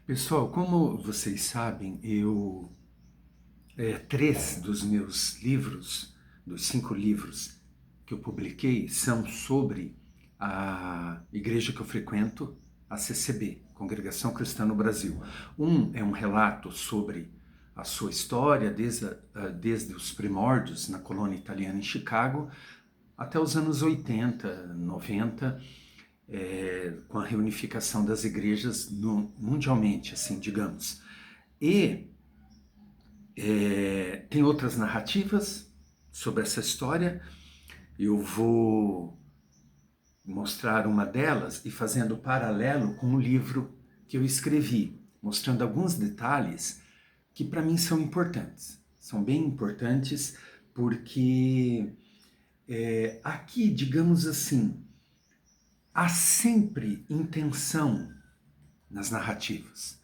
Pessoal, como vocês sabem, três dos meus livros, dos 5 livros que eu publiquei, são sobre a igreja que eu frequento, a CCB, Congregação Cristã no Brasil. Um é um relato sobre a sua história desde os primórdios na colônia italiana em Chicago até os anos 80, 90, com a reunificação das igrejas mundialmente, assim, digamos. E tem outras narrativas sobre essa história. Eu vou mostrar uma delas e fazendo paralelo com o livro que eu escrevi, mostrando alguns detalhes que para mim são importantes. São bem importantes porque aqui, digamos assim, há sempre intenção nas narrativas.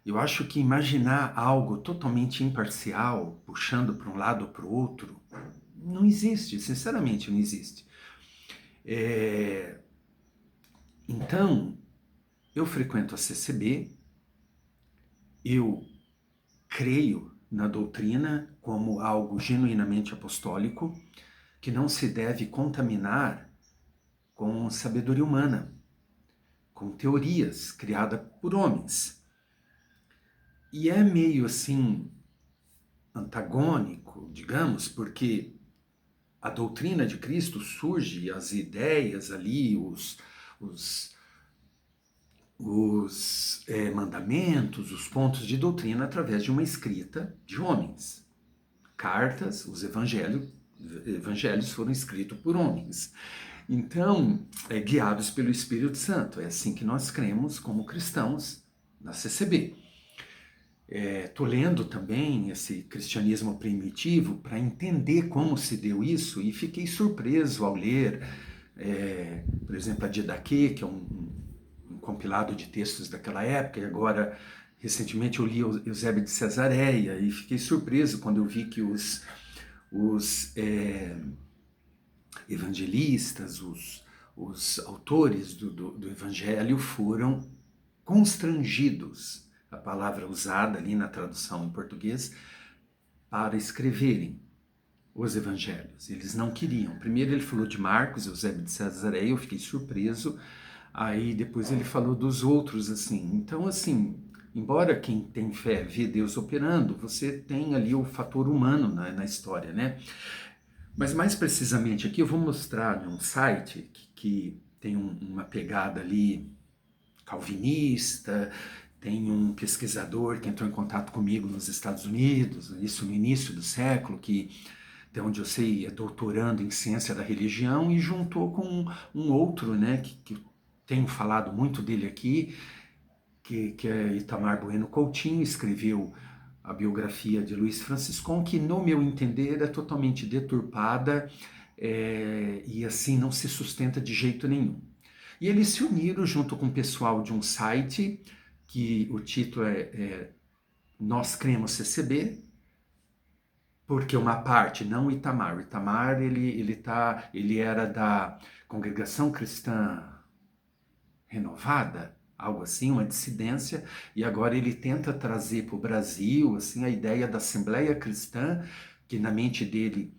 Eu acho que imaginar algo totalmente imparcial, puxando para um lado ou para o outro, não existe, sinceramente não existe. Então, eu frequento a CCB, eu creio na doutrina como algo genuinamente apostólico, que não se deve contaminar com sabedoria humana, com teorias criadas por homens. E é meio assim antagônico, digamos, porque a doutrina de Cristo surge, as ideias ali, os mandamentos, os pontos de doutrina através de uma escrita de homens. Cartas, os evangelhos foram escritos por homens. Então, guiados pelo Espírito Santo. É assim que nós cremos como cristãos na CCB. Estou lendo também esse cristianismo primitivo para entender como se deu isso e fiquei surpreso ao ler, por exemplo, a Didaquê, que é um compilado de textos daquela época, e agora, recentemente, eu li Eusébio de Cesareia e fiquei surpreso quando eu vi que os evangelistas, os autores do Evangelho foram constrangidos, a palavra usada ali na tradução em português, para escreverem os evangelhos. Eles não queriam. Primeiro ele falou de Marcos, Eusébio de Cesareia, eu fiquei surpreso. Aí depois ele falou dos outros, assim. Então, assim, embora quem tem fé vê Deus operando, você tem ali o fator humano na história, né? Mas mais precisamente aqui eu vou mostrar um site que tem uma pegada ali calvinista, tem um pesquisador que entrou em contato comigo nos Estados Unidos, isso no início do século, que, de onde eu sei, é doutorando em ciência da religião, e juntou com um outro, né, que tenho falado muito dele aqui, que é Itamar Bueno Coutinho, escreveu a biografia de Luiz Franciscon, que, no meu entender, é totalmente deturpada e assim não se sustenta de jeito nenhum. E eles se uniram junto com o pessoal de um site, que o título é Nós Cremos CCB, porque uma parte, não o Itamar. O Itamar, ele era da Congregação Cristã Renovada, algo assim, uma dissidência, e agora ele tenta trazer para o Brasil assim, a ideia da Assembleia Cristã, que na mente dele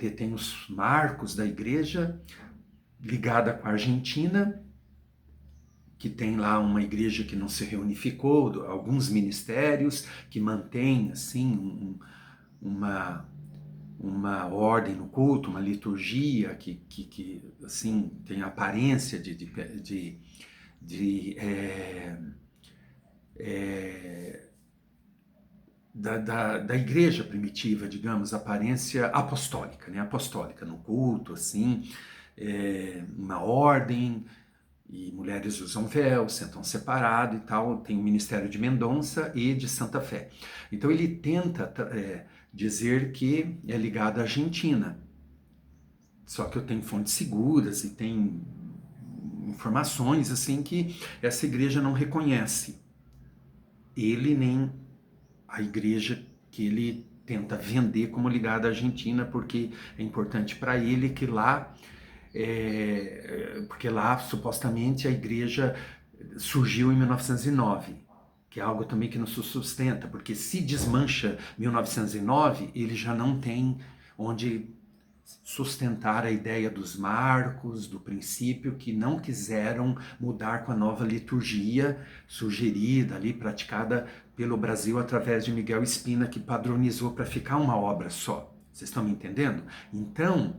detém os marcos da igreja, ligada com a Argentina, que tem lá uma igreja que não se reunificou, alguns ministérios que mantêm assim uma ordem no culto, uma liturgia que assim tem a aparência de da igreja primitiva, digamos, aparência apostólica, né? Apostólica no culto, assim, uma ordem, e mulheres usam véu, sentam separado e tal. Tem o Ministério de Mendonça e de Santa Fé. Então ele tenta dizer que é ligado à Argentina. Só que eu tenho fontes seguras e tem informações assim que essa igreja não reconhece ele nem a igreja que ele tenta vender como ligada à Argentina, porque é importante para ele que lá, porque lá supostamente a igreja surgiu em 1909, que é algo também que não se sustenta, porque se desmancha 1909, ele já não tem onde sustentar a ideia dos marcos, do princípio, que não quiseram mudar com a nova liturgia sugerida ali, praticada pelo Brasil através de Miguel Spina, que padronizou para ficar uma obra só. Vocês estão me entendendo? Então,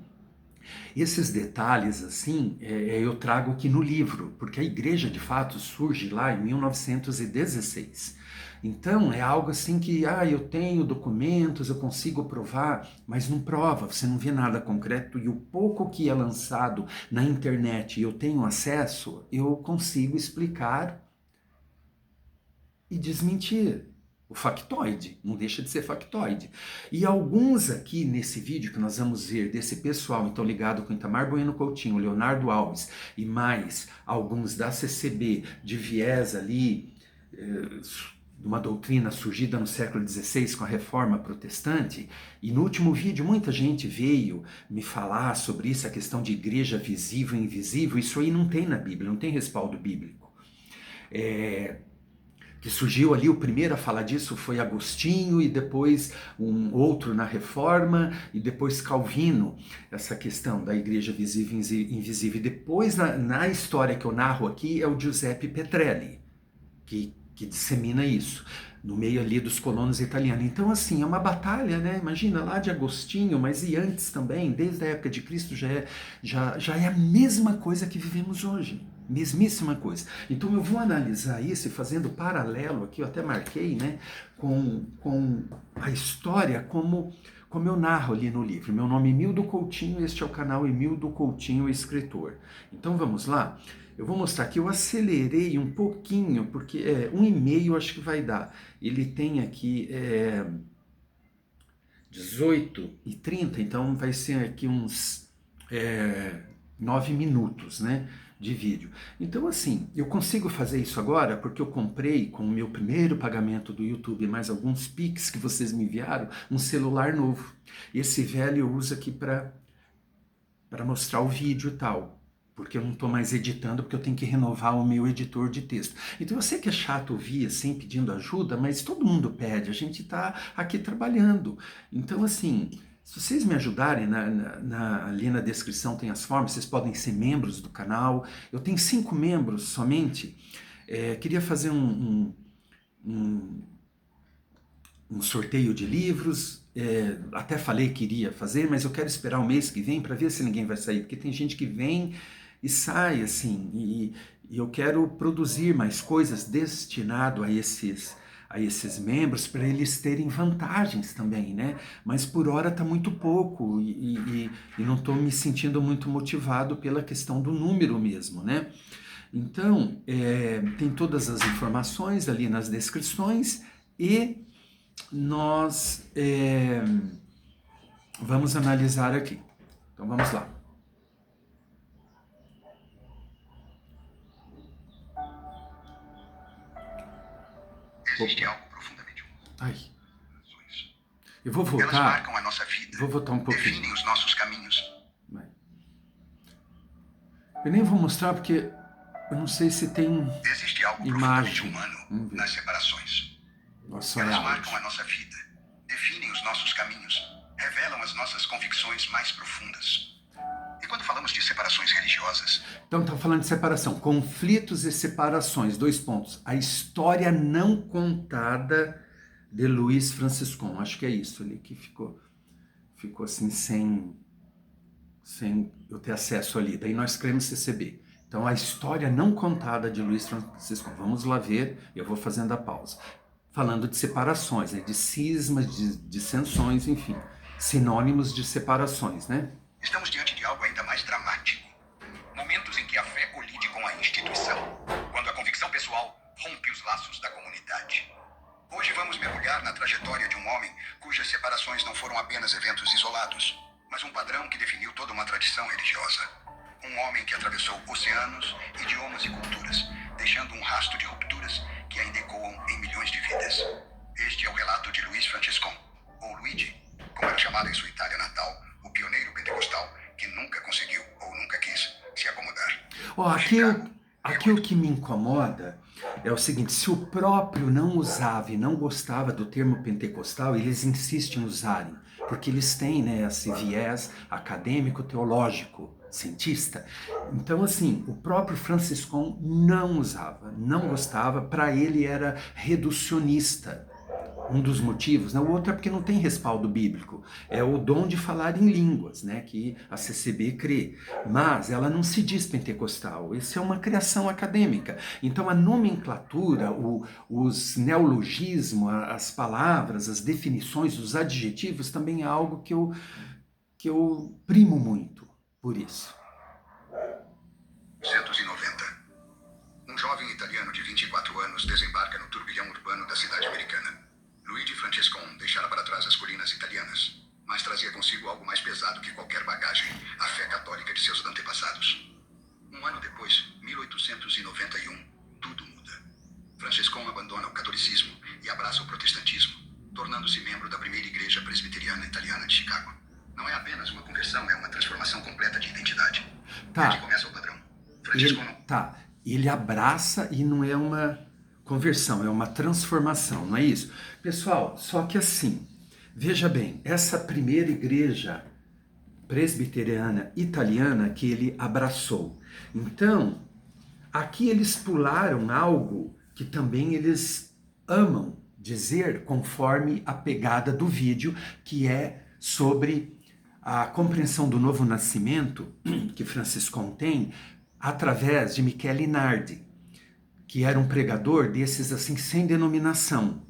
esses detalhes, assim, eu trago aqui no livro, porque a igreja, de fato, surge lá em 1916. Então, é algo assim que, eu tenho documentos, eu consigo provar, mas não prova, você não vê nada concreto, e o pouco que é lançado na internet e eu tenho acesso, eu consigo explicar e desmentir. O factoide, não deixa de ser factoide. E alguns aqui nesse vídeo que nós vamos ver desse pessoal, então ligado com Itamar Bueno Coutinho, Leonardo Alves e mais alguns da CCB de viés ali, de uma doutrina surgida no século XVI com a Reforma Protestante, e no último vídeo muita gente veio me falar sobre isso, a questão de igreja visível e invisível, isso aí não tem na Bíblia, não tem respaldo bíblico. Que surgiu ali, o primeiro a falar disso foi Agostinho, e depois um outro na Reforma, e depois Calvino, essa questão da igreja visível e invisível. E depois, na história que eu narro aqui, é o Giuseppe Petrelli, que dissemina isso, no meio ali dos colonos italianos. Então, assim, é uma batalha, né? Imagina, lá de Agostinho, mas e antes também, desde a época de Cristo, já é a mesma coisa que vivemos hoje. Mesmíssima coisa. Então eu vou analisar isso, fazendo paralelo aqui, eu até marquei, né, com a história como eu narro ali no livro. Meu nome é Emildo Coutinho, este é o canal Emildo Coutinho Escritor. Então vamos lá? Eu vou mostrar aqui, eu acelerei um pouquinho, porque 1,5 acho que vai dar. Ele tem aqui 18h30, então vai ser aqui uns 9 minutos, né, de vídeo. Então, assim, eu consigo fazer isso agora porque eu comprei, com o meu primeiro pagamento do YouTube, mais alguns Pix que vocês me enviaram, um celular novo. Esse velho eu uso aqui para mostrar o vídeo e tal, porque eu não estou mais editando, porque eu tenho que renovar o meu editor de texto. Então eu sei que é chato ouvir assim, pedindo ajuda, mas todo mundo pede, a gente está aqui trabalhando. Então, assim, se vocês me ajudarem, ali na descrição tem as formas, vocês podem ser membros do canal. Eu tenho 5 membros somente. Queria fazer um sorteio de livros, até falei que iria fazer, mas eu quero esperar o mês que vem para ver se ninguém vai sair, porque tem gente que vem e sai, assim, e eu quero produzir mais coisas destinado a esses membros, para eles terem vantagens também, né? Mas por hora está muito pouco, e não estou me sentindo muito motivado pela questão do número mesmo, né? Então, tem todas as informações ali nas descrições, e nós vamos analisar aqui. Então vamos lá. Existe algo profundamente humano. Ai. Eu vou voltar. Elas marcam a nossa vida. Vou voltar um pouquinho. Definem os nossos caminhos. Eu nem vou mostrar porque eu não sei se tem Existe algo imagem. profundamente humano nas separações. Nossa, Elas marcam a nossa vida. Definem os nossos caminhos. Revelam as nossas convicções mais profundas. E quando falamos de separações religiosas... Então está falando de separação. Conflitos e separações. 2 pontos. A história não contada de Luiz Franciscon. Acho que é isso ali que ficou assim sem eu ter acesso ali. Daí nós escrevemos CCB. Então a história não contada de Luiz Franciscon. Vamos lá ver. Eu vou fazendo a pausa. Falando de separações, né? De cismas, de dissensões, enfim. Sinônimos de separações, né? Estamos diante de algo ainda mais dramático. Momentos em que a fé colide com a instituição. Quando a convicção pessoal rompe os laços da comunidade. Hoje vamos mergulhar na trajetória de um homem cujas separações não foram apenas eventos isolados, mas um padrão que definiu toda uma tradição religiosa. Um homem que atravessou oceanos, idiomas e culturas, deixando um rastro de rupturas que ainda ecoam em milhões de vidas. Este é o relato de Luiz Franciscon, ou Luigi, como era chamado em sua Itália natal, o pioneiro pentecostal que nunca conseguiu ou nunca quis se acomodar. Aqui aqui o que me incomoda é o seguinte: se o próprio não usava e não gostava do termo pentecostal, eles insistem em usarem, porque eles têm, né, esse viés acadêmico, teológico, cientista. Então, assim, o próprio Franciscon não usava, não gostava, para ele era reducionista. Um dos motivos, né? O outro é porque não tem respaldo bíblico, é o dom de falar em línguas, né? Que a CCB crê, mas ela não se diz pentecostal, isso é uma criação acadêmica. Então a nomenclatura, os neologismos, as palavras, as definições, os adjetivos também é algo que eu primo muito por isso. 1990. Um jovem italiano de 24 anos desembarca no turbilhão urbano da cidade americana. Luigi Francescon deixara para trás as colinas italianas, mas trazia consigo algo mais pesado que qualquer bagagem, a fé católica de seus antepassados. Um ano depois, 1891, tudo muda. Francescon abandona o catolicismo e abraça o protestantismo, tornando-se membro da primeira igreja presbiteriana italiana de Chicago. Não é apenas uma conversão, é uma transformação completa de identidade. Tá. Aqui começa o padrão. Francescon Ele abraça e não é uma conversão, é uma transformação, não é isso? Pessoal, só que assim, veja bem, essa primeira igreja presbiteriana italiana que ele abraçou. Então, aqui eles pularam algo que também eles amam dizer, conforme a pegada do vídeo, que é sobre a compreensão do novo nascimento que Franciscon tem através de Michele Nardi, que era um pregador desses assim sem denominação.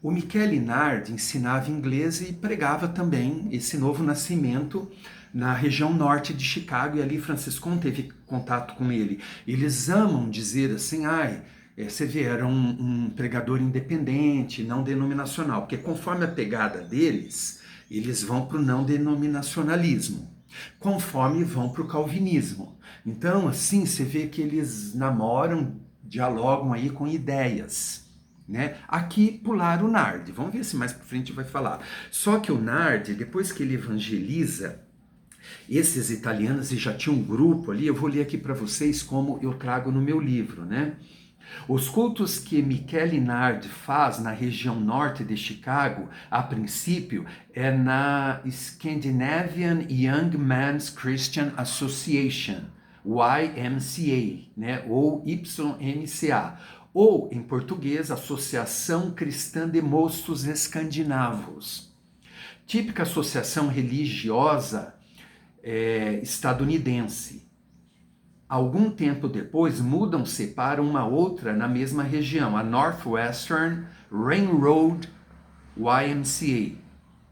O Michele Nardi ensinava inglês e pregava também esse novo nascimento na região norte de Chicago, e ali Franciscon teve contato com ele. Eles amam dizer assim, você vê, era um pregador independente, não denominacional, porque conforme a pegada deles, eles vão para o não denominacionalismo, conforme vão para o calvinismo. Então, assim, você vê que eles namoram, dialogam aí com ideias, né? Aqui pularam o Nardi, vamos ver se mais para frente vai falar. Só que o Nardi, depois que ele evangeliza esses italianos, e já tinha um grupo ali, eu vou ler aqui para vocês como eu trago no meu livro, né? Os cultos que Michele Nardi faz na região norte de Chicago, a princípio, é na Scandinavian Young Men's Christian Association, YMCA, né? Ou YMCA, ou, em português, Associação Cristã de Moços Escandinavos. Típica associação religiosa estadunidense. Algum tempo depois, mudam-se para uma outra na mesma região, a Northwestern Railroad YMCA,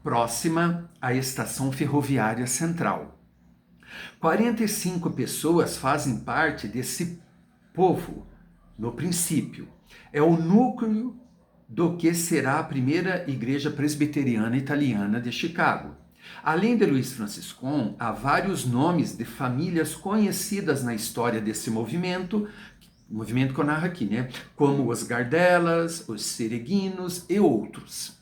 próxima à estação ferroviária central. 45 pessoas fazem parte desse povo, no princípio. É o núcleo do que será a primeira igreja presbiteriana italiana de Chicago. Além de Luiz Franciscon, há vários nomes de famílias conhecidas na história desse movimento, o movimento que eu narro aqui, né? Como os Gardellas, os Sereguinos e outros.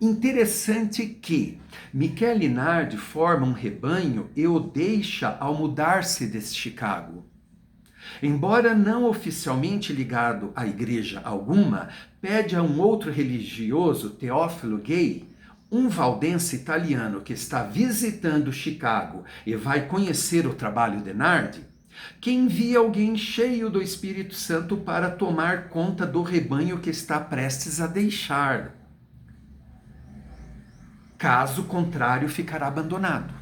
Interessante que Michele Nardi forma um rebanho e o deixa ao mudar-se de Chicago. Embora não oficialmente ligado à igreja alguma, pede a um outro religioso, Teófilo Gay, um valdense italiano que está visitando Chicago e vai conhecer o trabalho de Nardi, que envia alguém cheio do Espírito Santo para tomar conta do rebanho que está prestes a deixar. Caso contrário, ficará abandonado.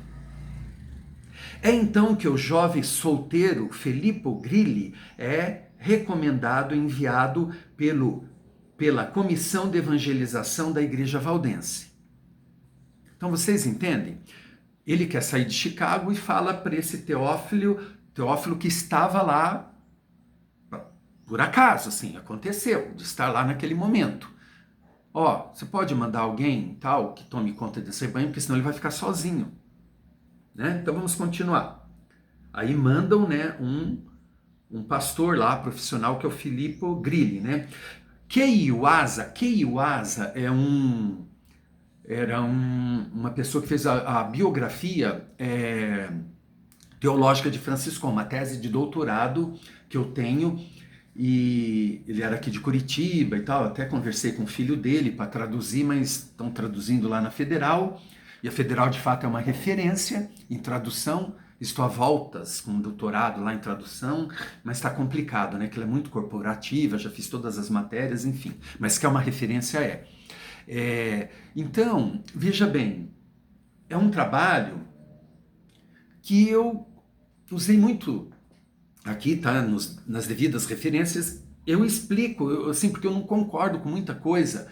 É então que o jovem solteiro Filippo Grilli é recomendado e enviado pela Comissão de Evangelização da Igreja Valdense. Então vocês entendem? Ele quer sair de Chicago e fala para esse Teófilo que estava lá por acaso, assim, aconteceu, de estar lá naquele momento. Você pode mandar alguém tal que tome conta desse rebanho, porque senão ele vai ficar sozinho. Né? Então vamos continuar. Aí mandam, né, um pastor lá, profissional, que é o Filippo Grilli, né? Kei Iwasa era uma pessoa que fez a biografia teológica de Franciscon, uma tese de doutorado que eu tenho, e ele era aqui de Curitiba e tal, até conversei com o filho dele para traduzir, mas estão traduzindo lá na Federal, e a Federal de fato é uma referência em tradução. Estou a voltas com um doutorado lá em tradução, mas está complicado, né? Que ela é muito corporativa, já fiz todas as matérias, enfim, mas que é uma referência então, veja bem, é um trabalho que eu usei muito aqui, tá? Nas devidas referências, eu explico, assim, porque eu não concordo com muita coisa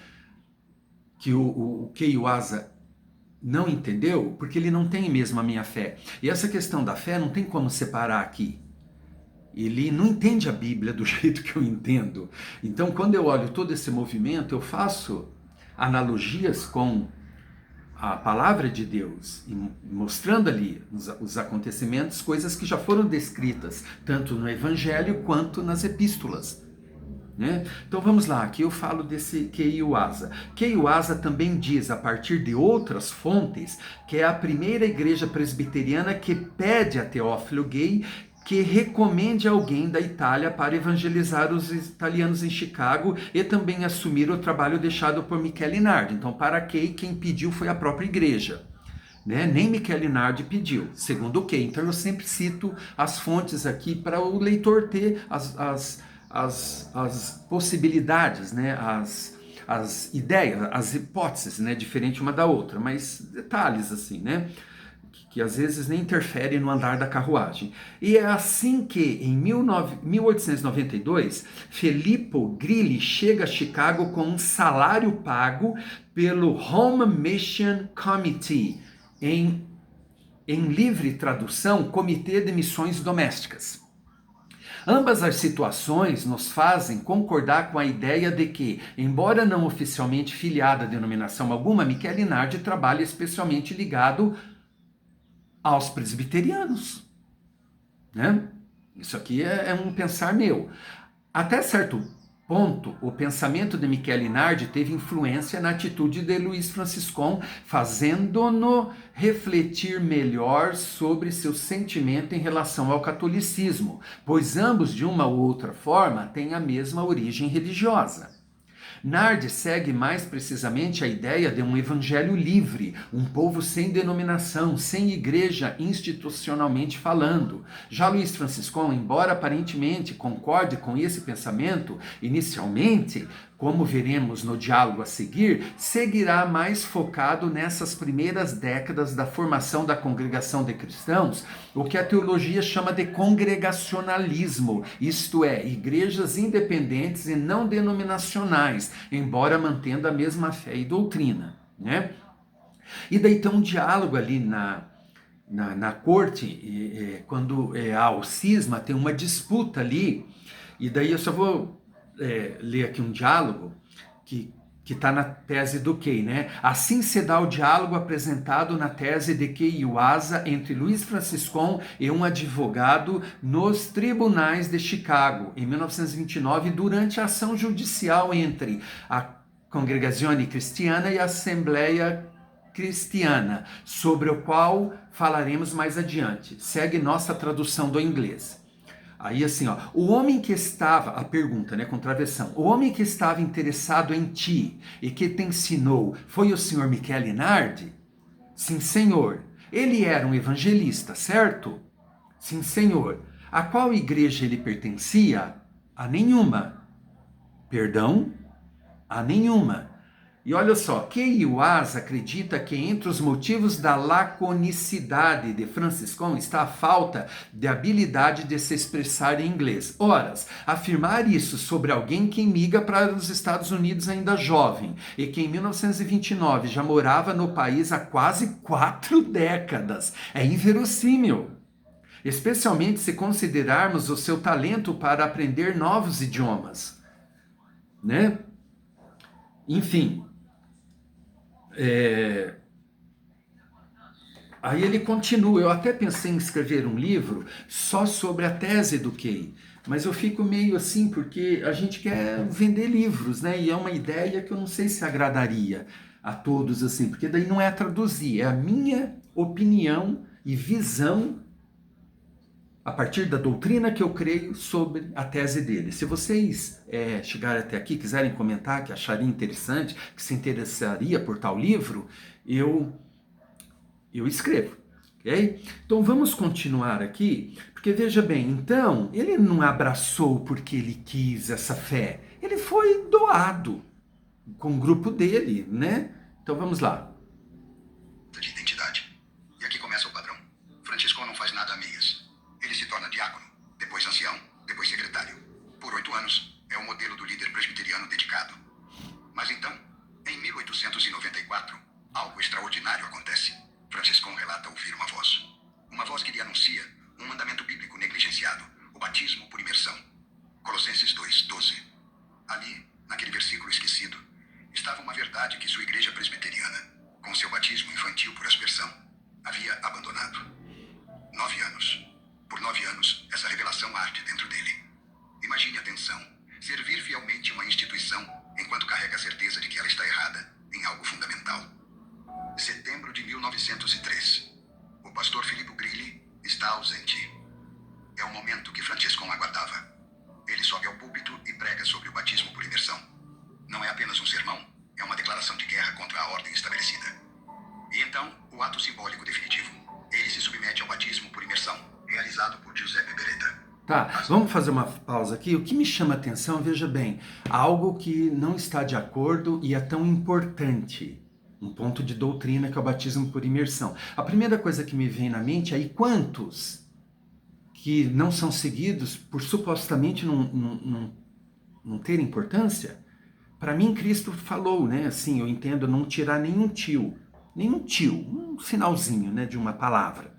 que o Kei Yuasa não entendeu, porque ele não tem mesmo a minha fé. E essa questão da fé não tem como separar aqui. Ele não entende a Bíblia do jeito que eu entendo. Então, quando eu olho todo esse movimento, eu faço analogias com a palavra de Deus, e mostrando ali os acontecimentos, coisas que já foram descritas, tanto no Evangelho quanto nas epístolas. Né? Então vamos lá, aqui eu falo desse Kei Yuasa. Kei Yuasa também diz, a partir de outras fontes, que é a primeira igreja presbiteriana que pede a Teófilo Gay que recomende alguém da Itália para evangelizar os italianos em Chicago e também assumir o trabalho deixado por Michele Nardi. Então, para Kei, quem pediu foi a própria igreja. Né? Nem Michele Nardi pediu, segundo Kei. Então, eu sempre cito as fontes aqui para o leitor ter as possibilidades, né? As ideias, as hipóteses, né? Diferente uma da outra, mas detalhes assim, né? Que às vezes nem interfere no andar da carruagem. E é assim que, em 1892, Filippo Grilli chega a Chicago com um salário pago pelo Home Mission Committee, em livre tradução, Comitê de Missões Domésticas. Ambas as situações nos fazem concordar com a ideia de que, embora não oficialmente filiada a denominação alguma, Michele Nardi trabalha especialmente ligado aos presbiterianos. Né? Isso aqui é um pensar meu. Até certo ponto, o pensamento de Michele Nardi teve influência na atitude de Luiz Franciscon, fazendo-no refletir melhor sobre seu sentimento em relação ao catolicismo, pois ambos, de uma ou outra forma, têm a mesma origem religiosa. Nardi segue mais precisamente a ideia de um evangelho livre, um povo sem denominação, sem igreja institucionalmente falando. Já Luiz Franciscon, embora aparentemente concorde com esse pensamento, inicialmente, como veremos no diálogo a seguir, seguirá mais focado nessas primeiras décadas da formação da congregação de cristãos, o que a teologia chama de congregacionalismo, isto é, igrejas independentes e não denominacionais, embora mantendo a mesma fé e doutrina. Né? E daí tem um diálogo ali na corte, quando há o cisma, tem uma disputa ali, e daí eu só vou ler aqui um diálogo que está na tese do Kei, né? Assim se dá o diálogo apresentado na tese de Kei Yuasa entre Luiz Franciscon e um advogado nos tribunais de Chicago, em 1929, durante a ação judicial entre a Congregazione Cristiana e a Assembleia Cristiana, sobre o qual falaremos mais adiante. Segue nossa tradução do inglês. Aí assim, ó, o homem que estava, a pergunta, né, contravenção, o homem que estava interessado em ti e que te ensinou foi o senhor Michele Nardi? Sim, senhor. Ele era um evangelista, certo? Sim, senhor. A qual igreja ele pertencia? A nenhuma. Perdão? A nenhuma. E olha só, Kei Yuasa acredita que entre os motivos da laconicidade de Franciscon está a falta de habilidade de se expressar em inglês. Ora, afirmar isso sobre alguém que migra para os Estados Unidos ainda jovem e que em 1929 já morava no país há quase 4 décadas é inverossímil. Especialmente se considerarmos o seu talento para aprender novos idiomas. Né? Enfim, aí ele continua. Eu até pensei em escrever um livro só sobre a tese do Kei, mas eu fico meio assim porque a gente quer vender livros, né? E é uma ideia que eu não sei se agradaria a todos assim, porque daí não é traduzir, é a minha opinião e visão a partir da doutrina que eu creio sobre a tese dele. Se vocês chegarem até aqui, quiserem comentar, que achariam interessante, que se interessaria por tal livro, eu escrevo. Okay? Então vamos continuar aqui, porque veja bem, então, ele não abraçou porque ele quis essa fé, ele foi doado com o grupo dele, né? Então vamos lá. De identidade. E aqui começa o padrão. Francisco não faz nada a meias. Ele se torna diácono, depois ancião, depois secretário. Por 8 anos, é o modelo do líder presbiteriano dedicado. Mas então, em 1894, algo extraordinário acontece. Franciscão relata ouvir uma voz. Uma voz que lhe anuncia um mandamento bíblico negligenciado, o batismo por imersão. Colossenses 2:12. Ali, naquele versículo esquecido, estava uma verdade que sua igreja presbiteriana, com seu batismo infantil por aspersão, havia abandonado. 9 anos. Por 9 anos, essa revelação arde dentro dele. Imagine a tensão. Servir fielmente uma instituição enquanto carrega a certeza de que ela está errada em algo fundamental. Setembro de 1903. O pastor Filippo Grilli está ausente. É o momento que Franciscão aguardava. Ele sobe ao púlpito e prega sobre o batismo por imersão. Não é apenas um sermão, é uma declaração de guerra contra a ordem estabelecida. E então, o ato simbólico definitivo. Ele se submete ao batismo por imersão, realizado por Giuseppe Beretta. Tá, vamos fazer uma pausa aqui. O que me chama a atenção, veja bem, algo que não está de acordo e é tão importante. Um ponto de doutrina que é o batismo por imersão. A primeira coisa que me vem na mente é: e quantos que não são seguidos por supostamente não ter importância? Para mim, Cristo falou, né? Assim, eu entendo, não tirar nenhum tio, um sinalzinho, né, de uma palavra.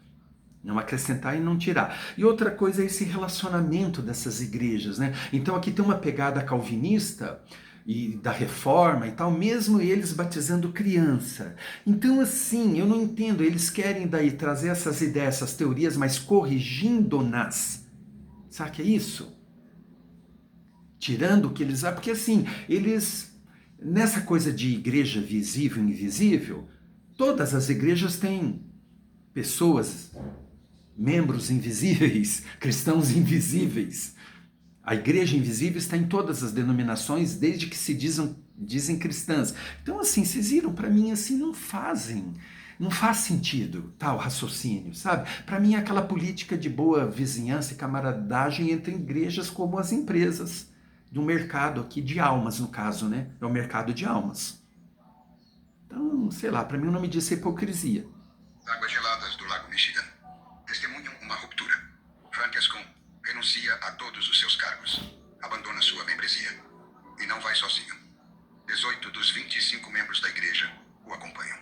Não acrescentar e não tirar. E outra coisa é esse relacionamento dessas igrejas, né? Então aqui tem uma pegada calvinista e da reforma e tal, mesmo eles batizando criança. Então assim, eu não entendo, eles querem daí trazer essas ideias, essas teorias, mas corrigindo-nas. Sabe o que é isso? Tirando o que eles... Porque assim, eles... Nessa coisa de igreja visível e invisível, todas as igrejas têm pessoas, membros invisíveis, cristãos invisíveis. A igreja invisível está em todas as denominações, desde que se dizem cristãs. Então, assim, vocês viram, para mim, assim, não faz sentido tal raciocínio, sabe? Para mim é aquela política de boa vizinhança e camaradagem entre igrejas como as empresas do mercado aqui de almas, no caso, né? É o mercado de almas. Então, sei lá, para mim o nome disso é hipocrisia. Águas geladas do Lago Michigan testemunham uma ruptura. Francisco renuncia a todos os seus cargos, abandona sua membresia e não vai sozinho. 18 dos 25 membros da igreja o acompanham.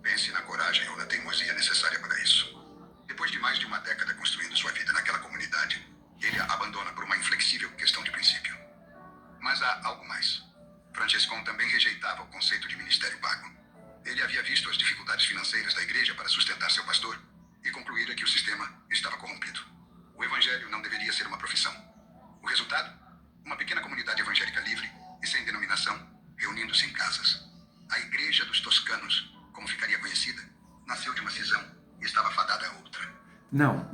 Pense na coragem ou na teimosia necessária para isso. Depois de mais de uma década construindo sua vida naquela comunidade, ele a abandona por uma inflexível questão de princípio. Mas há algo mais. Francisco também rejeitava o conceito de ministério pago. Ele havia visto as dificuldades financeiras da igreja para sustentar seu pastor e concluíra que o sistema estava corrompido. O evangelho não deveria ser uma profissão. O resultado? Uma pequena comunidade evangélica livre e sem denominação, reunindo-se em casas. A Igreja dos Toscanos, como ficaria conhecida, nasceu de uma cisão e estava fadada a outra. Não,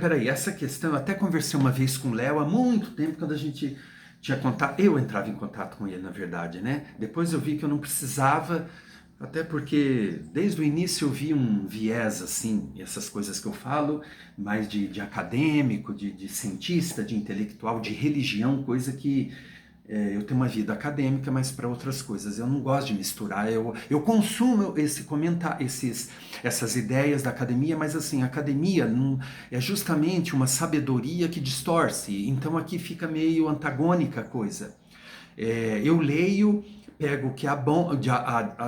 peraí. Essa questão, eu até conversei uma vez com o Léo, há muito tempo, quando a gente tinha contato, eu entrava em contato com ele, na verdade, né? Depois eu vi que eu não precisava, até porque desde o início eu vi um viés, assim, essas coisas que eu falo, mais de acadêmico, de cientista, de intelectual, de religião, coisa que eu tenho uma vida acadêmica, mas para outras coisas. Eu não gosto de misturar, eu consumo essas ideias da academia, mas assim, a academia não, é justamente uma sabedoria que distorce, então aqui fica meio antagônica a coisa. Eu leio, pego o que há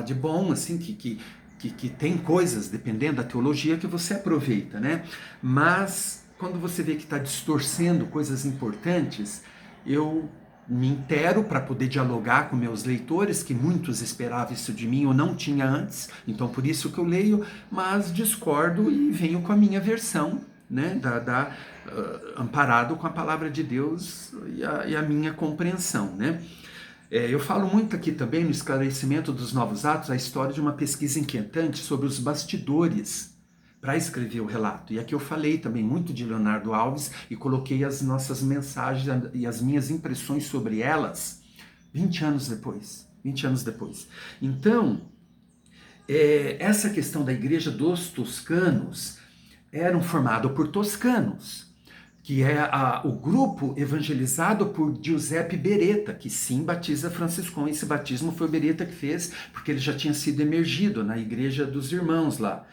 de bom, assim, que tem coisas, dependendo da teologia, que você aproveita, né? Mas quando você vê que está distorcendo coisas importantes, eu me intero para poder dialogar com meus leitores, que muitos esperavam isso de mim, eu não tinha antes, então por isso que eu leio, mas discordo e venho com a minha versão, né, amparado com a palavra de Deus e a minha compreensão, né? Eu falo muito aqui também no esclarecimento dos Novos Atos a história de uma pesquisa inquietante sobre os bastidores para escrever o relato. E aqui eu falei também muito de Leonardo Alves e coloquei as nossas mensagens e as minhas impressões sobre elas 20 anos depois. 20 anos depois. Então, essa questão da Igreja dos Toscanos era formada por toscanos, que é o grupo evangelizado por Giuseppe Beretta, que sim batiza Franciscão. Esse batismo foi o Beretta que fez, porque ele já tinha sido emergido na Igreja dos Irmãos lá.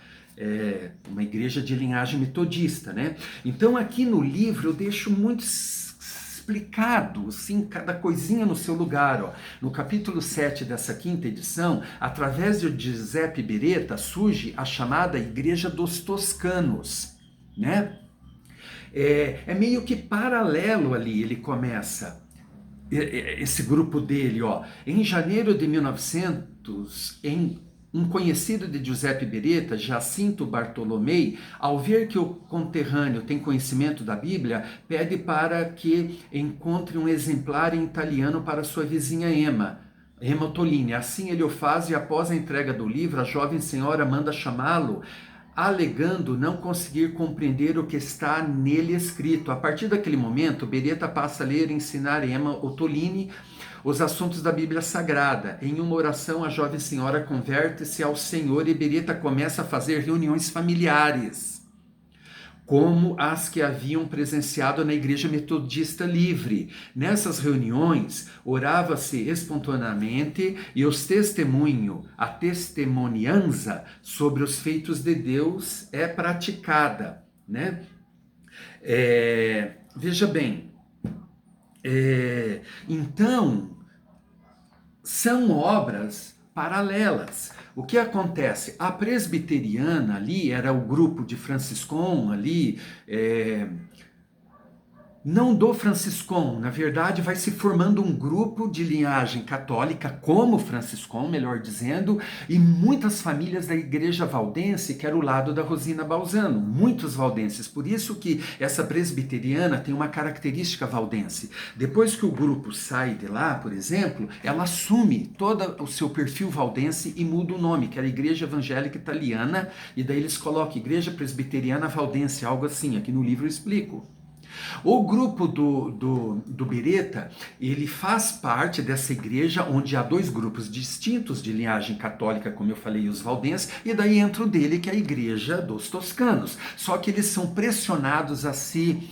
Uma igreja de linhagem metodista, né? Então aqui no livro eu deixo muito explicado, assim, cada coisinha no seu lugar, ó. No capítulo 7 dessa quinta edição, através de Giuseppe Beretta, surge a chamada Igreja dos Toscanos, né? É meio que paralelo ali, ele começa esse grupo dele, ó. Em janeiro de 1900, um conhecido de Giuseppe Beretta, Jacinto Bartolomei, ao ver que o conterrâneo tem conhecimento da Bíblia, pede para que encontre um exemplar em italiano para sua vizinha Emma Ottolini. Assim ele o faz e após a entrega do livro, a jovem senhora manda chamá-lo, alegando não conseguir compreender o que está nele escrito. A partir daquele momento, Beretta passa a ler e ensinar Emma Ottolini os assuntos da Bíblia Sagrada. Em uma oração, a jovem senhora converte-se ao Senhor e Beretta começa a fazer reuniões familiares, como as que haviam presenciado na Igreja Metodista Livre. Nessas reuniões, orava-se espontaneamente e a testemunhança sobre os feitos de Deus é praticada, né? Veja bem, então, são obras paralelas. O que acontece? A presbiteriana ali, era o grupo de Franciscão ali, não do Franciscão, na verdade vai se formando um grupo de linhagem católica, como Franciscão, melhor dizendo, e muitas famílias da Igreja Valdense, que era o lado da Rosina Balzano, muitos valdenses, por isso que essa presbiteriana tem uma característica valdense. Depois que o grupo sai de lá, por exemplo, ela assume todo o seu perfil valdense e muda o nome, que era Igreja Evangélica Italiana, e daí eles colocam Igreja Presbiteriana Valdense, algo assim, aqui no livro eu explico. O grupo do Beretta, ele faz parte dessa igreja onde há dois grupos distintos de linhagem católica, como eu falei, os valdenses, e daí entra o dele, que é a Igreja dos Toscanos. Só que eles são pressionados a se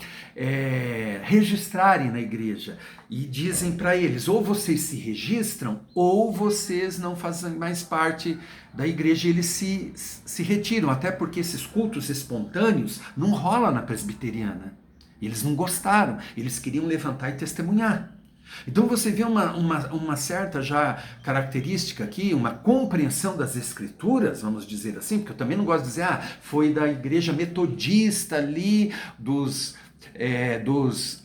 registrarem na igreja e dizem para eles, ou vocês se registram ou vocês não fazem mais parte da igreja, e eles se retiram, até porque esses cultos espontâneos não rolam na presbiteriana. Eles não gostaram, eles queriam levantar e testemunhar. Então você vê uma certa já característica aqui, uma compreensão das escrituras, vamos dizer assim, porque eu também não gosto de dizer, foi da igreja metodista ali,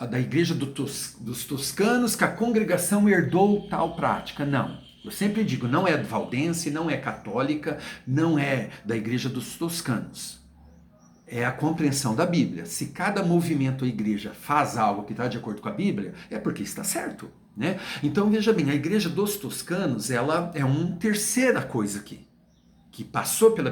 da igreja dos toscanos, que a congregação herdou tal prática. Não, eu sempre digo, não é valdense, não é católica, não é da igreja dos toscanos. É a compreensão da Bíblia. Se cada movimento ou igreja faz algo que está de acordo com a Bíblia, é porque está certo, né? Então veja bem, a Igreja dos Toscanos, ela é uma terceira coisa aqui, que passou pela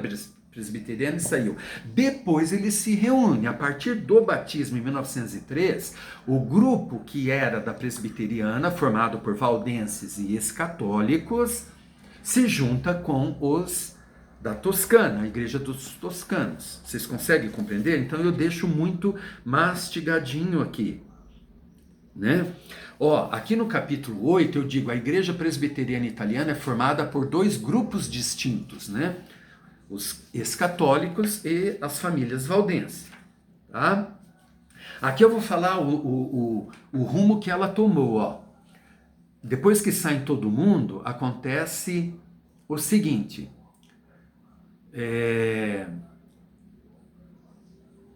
presbiteriana e saiu. Depois eles se reúnem. A partir do batismo em 1903, o grupo que era da presbiteriana, formado por valdenses e ex-católicos, se junta com os da Toscana, a Igreja dos Toscanos. Vocês conseguem compreender? Então eu deixo muito mastigadinho aqui, né? Aqui no capítulo 8 eu digo, a Igreja Presbiteriana Italiana é formada por dois grupos distintos, né? Os ex-católicos e as famílias valdenses, tá? Aqui eu vou falar o rumo que ela tomou, Depois que sai todo mundo, acontece o seguinte.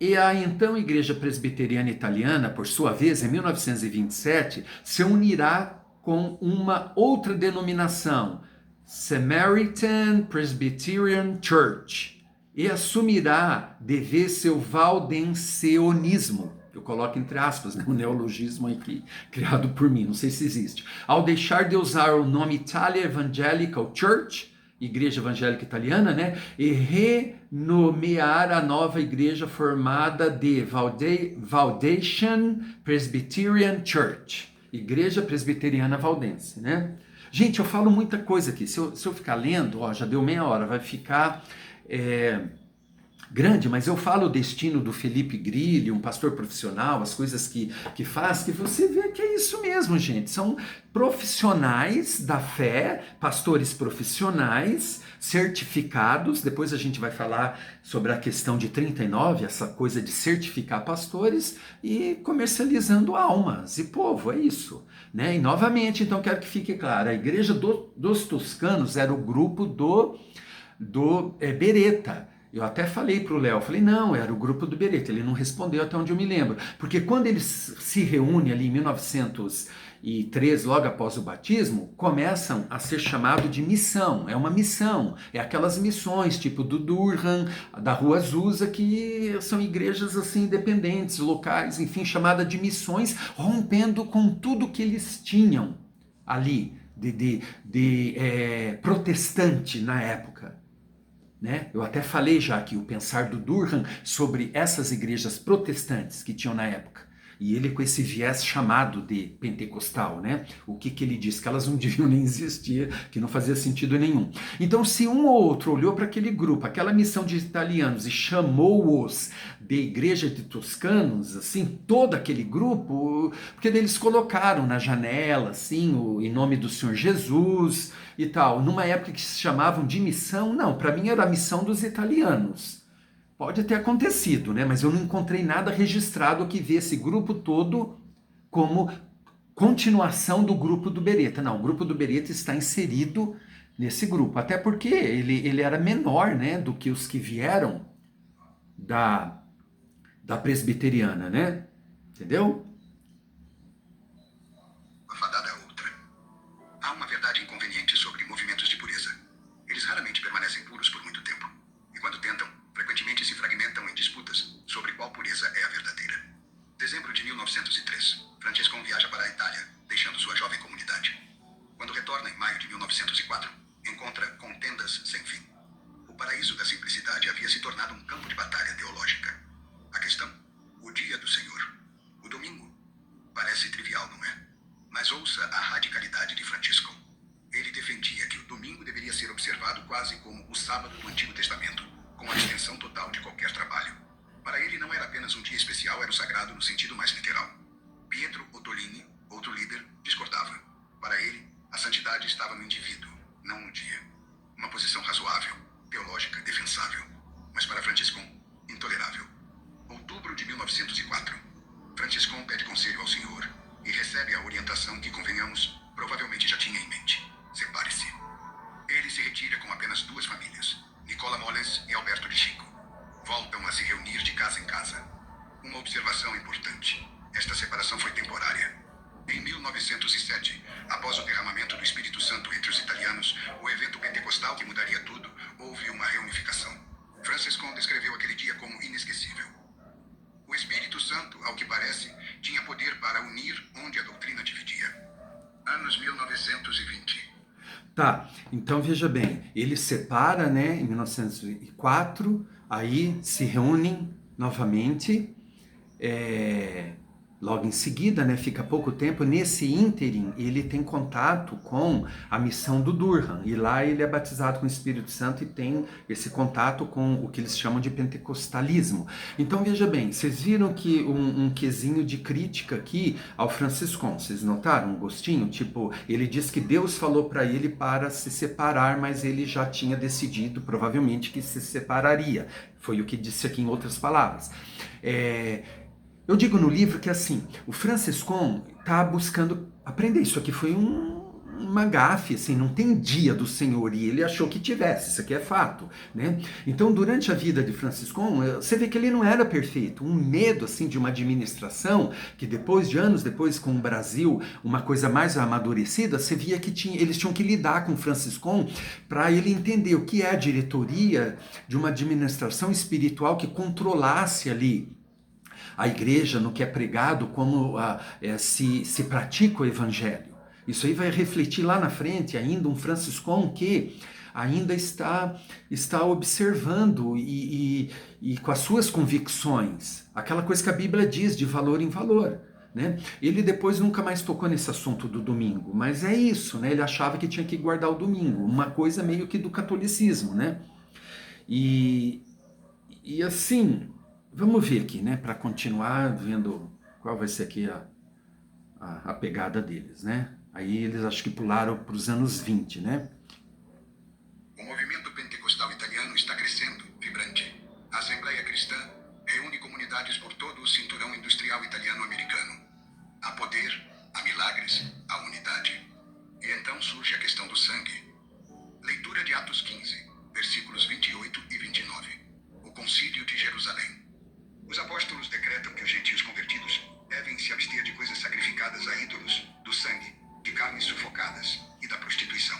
E a então Igreja Presbiteriana Italiana, por sua vez, em 1927, se unirá com uma outra denominação, Samaritan Presbyterian Church, e assumirá dever seu valdenseanismo. Eu coloco entre aspas, né, um neologismo aqui, criado por mim, não sei se existe. Ao deixar de usar o nome Italia Evangelical Church, Igreja Evangélica Italiana, né? E renomear a nova igreja formada de Valdecian Presbyterian Church, Igreja Presbiteriana Valdense, né? Gente, eu falo muita coisa aqui. Se eu ficar lendo, ó, já deu meia hora, vai ficar grande, mas eu falo o destino do Felipe Grilli, um pastor profissional, as coisas que faz, que você vê que é isso mesmo, gente. São profissionais da fé, pastores profissionais, certificados. Depois a gente vai falar sobre a questão de 39, essa coisa de certificar pastores, e comercializando almas e povo, é isso. Né? E novamente, então quero que fique claro, a igreja dos toscanos era o grupo do Beretta. Eu até falei para o Léo, falei, não, era o grupo do Beretta, ele não respondeu até onde eu me lembro, porque quando eles se reúnem ali em 1903, logo após o batismo, começam a ser chamado de missão, é uma missão, é aquelas missões tipo do Durham, da Rua Azusa, que são igrejas assim independentes, locais, enfim, chamada de missões, rompendo com tudo que eles tinham ali, de protestante na época. Né? Eu até falei já aqui o pensar do Durham sobre essas igrejas protestantes que tinham na época. E ele com esse viés chamado de pentecostal, né? O que ele diz? Que elas não deviam nem existir, que não fazia sentido nenhum. Então, se um ou outro olhou para aquele grupo, aquela missão de italianos e chamou-os de igreja de toscanos, assim, todo aquele grupo, porque eles colocaram na janela, assim, em nome do Senhor Jesus e tal, numa época que se chamavam de missão, não, para mim era a missão dos italianos. Pode ter acontecido, né? Mas eu não encontrei nada registrado que vê esse grupo todo como continuação do grupo do Beretta. Não, o grupo do Beretta está inserido nesse grupo, até porque ele era menor, né, do que os que vieram da presbiteriana, né? Entendeu? Fadada outra. Há uma verdade inconveniente sobre movimentos de pureza. Eles raramente permanecem puros por muito tempo. E quando tentam, frequentemente se fragmentam em disputas sobre qual pureza é a verdadeira. Dezembro de 1903, Francescon viaja para a Itália, deixando sua jovem comunidade. Quando retorna em maio de 1904, encontra contendas sem fim. O paraíso da simplicidade havia se tornado um campo de batalha teológica. A questão, o dia do Senhor, o domingo. Parece trivial, não é? Mas ouça a radicalidade de Francescon. Ele defendia que o domingo deveria ser observado quase como o sábado do Antigo Testamento, com a extensão total de qualquer trabalho. Para ele não era apenas um dia especial, era o sagrado no sentido mais literal. Pietro Ottolini, outro líder, discordava. Para ele, a santidade estava no indivíduo, não no dia. Uma posição razoável, teológica, defensável, mas para Francescon, intolerável. Outubro de 1904. Francescon pede conselho ao Senhor e recebe a orientação que, convenhamos, provavelmente já tinha em mente. Separe-se. Ele se retira com apenas duas famílias, Nicola Moles e Alberto de Chico. Voltam a se reunir de casa em casa. Uma observação importante. Esta separação foi temporária. Em 1907, após o derramamento do Espírito Santo entre os italianos, o evento pentecostal que mudaria tudo, houve uma reunificação. Francescon descreveu aquele dia como inesquecível. O Espírito Santo, ao que parece, tinha poder para unir onde a doutrina dividia. Anos 1920. Tá, então veja bem, ele separa, né, em 1904, aí se reúnem novamente, logo em seguida, né, fica pouco tempo, nesse ínterim ele tem contato com a missão do Durham, e lá ele é batizado com o Espírito Santo e tem esse contato com o que eles chamam de pentecostalismo. Então veja bem, vocês viram que um quesinho de crítica aqui ao Francescon, vocês notaram um gostinho? Tipo, ele diz que Deus falou para ele para se separar, mas ele já tinha decidido, provavelmente, que se separaria. Foi o que disse aqui em outras palavras. Eu digo no livro que assim, o Francescon está buscando aprender. Isso aqui foi uma gafe, assim, não tem dia do Senhor, e ele achou que tivesse, isso aqui é fato, né? Então, durante a vida de Francescon, você vê que ele não era perfeito, um medo, assim, de uma administração, que depois, de anos depois, com o Brasil, uma coisa mais amadurecida, você via que eles tinham que lidar com Francescon para ele entender o que é a diretoria de uma administração espiritual que controlasse ali a igreja, no que é pregado, como se pratica o evangelho. Isso aí vai refletir lá na frente ainda um Francescon que ainda está observando e com as suas convicções, aquela coisa que a Bíblia diz de valor em valor. Né? Ele depois nunca mais tocou nesse assunto do domingo, mas é isso, né? Ele achava que tinha que guardar o domingo, uma coisa meio que do catolicismo, né? E, e assim, vamos ver aqui, né? Para continuar vendo qual vai ser aqui a pegada deles, né? Aí eles acho que pularam para os anos 20, né? O movimento pentecostal italiano está crescendo, vibrante. A Assembleia Cristã reúne comunidades por todo o cinturão industrial italiano-americano. Há poder, há milagres, há unidade. E então surge a questão do sangue. Leitura de Atos 15, versículos 28 e 29. O Concílio de Jerusalém. Os apóstolos decretam que os gentios convertidos devem se abster de coisas sacrificadas a ídolos, do sangue, de carnes sufocadas e da prostituição.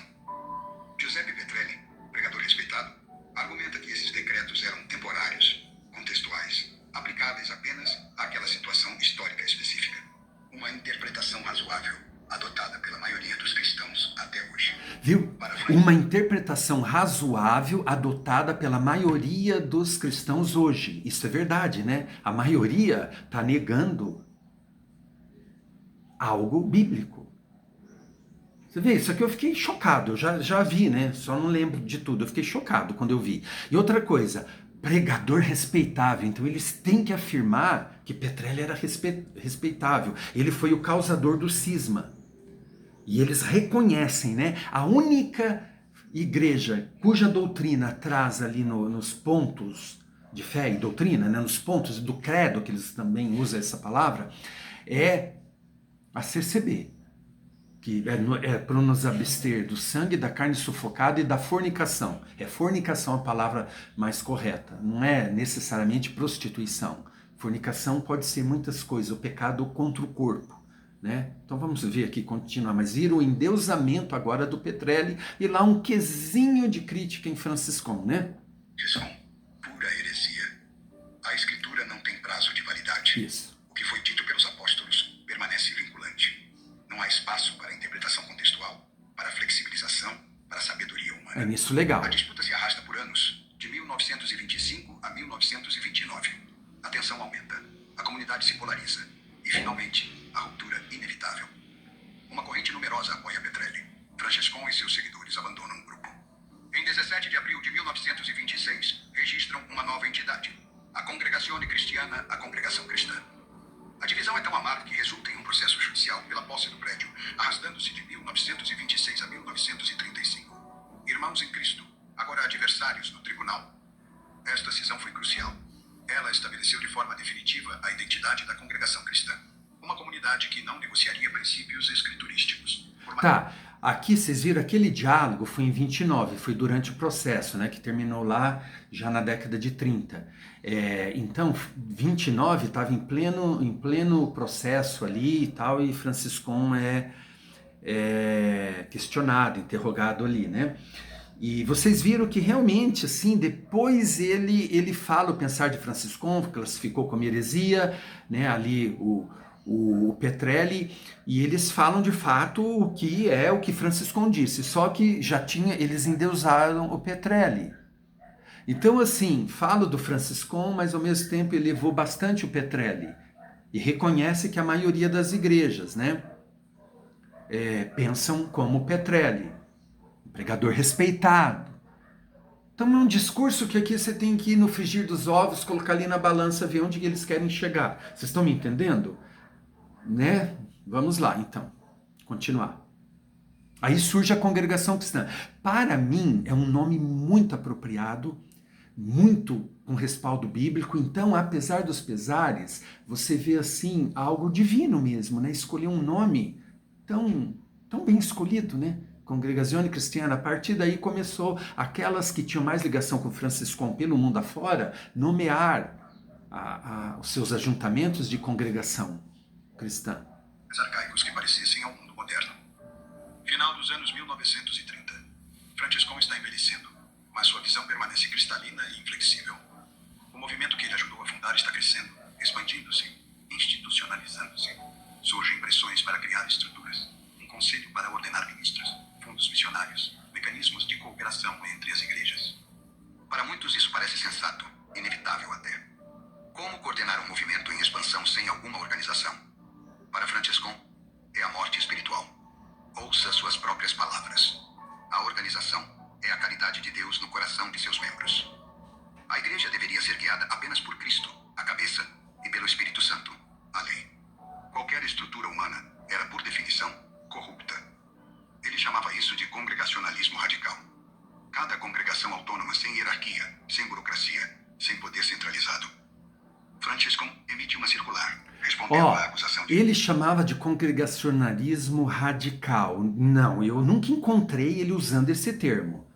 Giuseppe Petrelli, pregador respeitado, argumenta que esses decretos eram temporários, contextuais, aplicáveis apenas àquela situação histórica específica. Uma interpretação razoável, adotada pela maioria dos cristãos até hoje. Viu? Uma interpretação razoável adotada pela maioria dos cristãos hoje. Isso é verdade, né? A maioria está negando algo bíblico. Você vê, isso aqui eu fiquei chocado, eu já vi, né? Só não lembro de tudo, eu fiquei chocado quando eu vi. E outra coisa, pregador respeitável, então eles têm que afirmar que Petrelli era respeitável. Ele foi o causador do cisma. E eles reconhecem, né? A única igreja cuja doutrina traz ali nos pontos de fé e doutrina, né? Nos pontos do credo, que eles também usam essa palavra, é a CCB. Que é para nos abster do sangue, da carne sufocada e da fornicação. É fornicação a palavra mais correta, não é necessariamente prostituição. Fornicação pode ser muitas coisas, o pecado contra o corpo. Né? Então vamos ver aqui, continuar, mas viram o endeusamento agora do Petrelli e lá um quesinho de crítica em Franciscon, né? Franciscon, pura heresia. A escritura não tem prazo de validade. Isso. O que foi dito pelos apóstolos permanece vinculante. Não há espaço para interpretação contextual, para flexibilização, para sabedoria humana. É nisso legal. A disputa se arrasta por anos, de 1925 a 1929. A tensão aumenta, a comunidade se polariza e, finalmente, a ruptura inevitável. Uma corrente numerosa apoia Petrelli. Franciscon e seus seguidores abandonam o grupo. Em 17 de abril de 1926, registram uma nova entidade, a Congregazione Cristiana, a Congregação Cristã. A divisão é tão amarga que resulta em um processo judicial pela posse do prédio, arrastando-se de 1926 a 1935. Irmãos em Cristo, agora adversários no tribunal. Esta cisão foi crucial. Ela estabeleceu de forma definitiva a identidade da Congregação Cristã. Uma comunidade que não negociaria princípios escriturísticos. Tá, aqui vocês viram aquele diálogo foi em 29, foi durante o processo, né, que terminou lá já na década de 30. Então, 29 estava em pleno processo ali e tal, e Franciscon é questionado, interrogado ali, né? E vocês viram que realmente, assim, depois ele fala o pensar de Franciscon, classificou como heresia, né, ali o Petrelli, e eles falam de fato o que Franciscon disse, só que eles endeusaram o Petrelli. Então, assim, falo do Franciscon, mas ao mesmo tempo ele elevou bastante o Petrelli, e reconhece que a maioria das igrejas, né, pensam como Petrelli, um pregador respeitado. Então é um discurso que aqui você tem que ir no frigir dos ovos, colocar ali na balança, ver onde eles querem chegar. Vocês estão me entendendo? Né? Vamos lá, então. Continuar. Aí surge a Congregação Cristã. Para mim, é um nome muito apropriado, muito com respaldo bíblico. Então, apesar dos pesares, você vê assim algo divino mesmo, né? Escolher um nome tão bem escolhido, né? Congregazione Cristiana. A partir daí começou aquelas que tinham mais ligação com Franciscon pelo mundo afora, nomear os seus ajuntamentos de congregação cristã. Arcaicos que parecessem ao mundo moderno. Final dos anos 1930. Franciscon está envelhecendo, mas sua visão permanece cristalina e inflexível. O movimento que ele ajudou a fundar está crescendo, expandindo-se, institucionalizando-se. Surgem pressões para criar estruturas, um conselho para ordenar ministros, fundos missionários, mecanismos de cooperação entre as igrejas. Para muitos isso parece sensato, inevitável até. Como coordenar um movimento em expansão sem alguma organização? Para Franciscon, é a morte espiritual. Ouça suas próprias palavras. A organização é a caridade de Deus no coração de seus membros. A igreja deveria ser guiada apenas por Cristo, a cabeça, e pelo Espírito Santo, a lei. Qualquer estrutura humana era, por definição, corrupta. Ele chamava isso de congregacionalismo radical. Cada congregação autônoma sem hierarquia, sem burocracia, sem poder centralizado. Franciscon emite uma circular, respondendo à acusação de... Ele chamava de congregacionalismo radical. Não, eu nunca encontrei ele usando esse termo.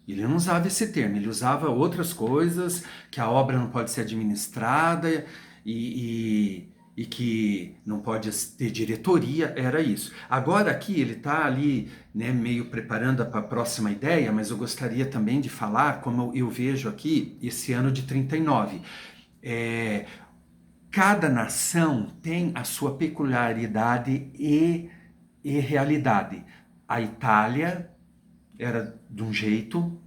Ele não usava esse termo, ele usava outras coisas, que a obra não pode ser administrada e que não pode ter diretoria, era isso. Agora aqui ele está ali, né, meio preparando para a próxima ideia, mas eu gostaria também de falar, como eu vejo aqui, esse ano de 39. Cada nação tem a sua peculiaridade e realidade. A Itália era de um jeito,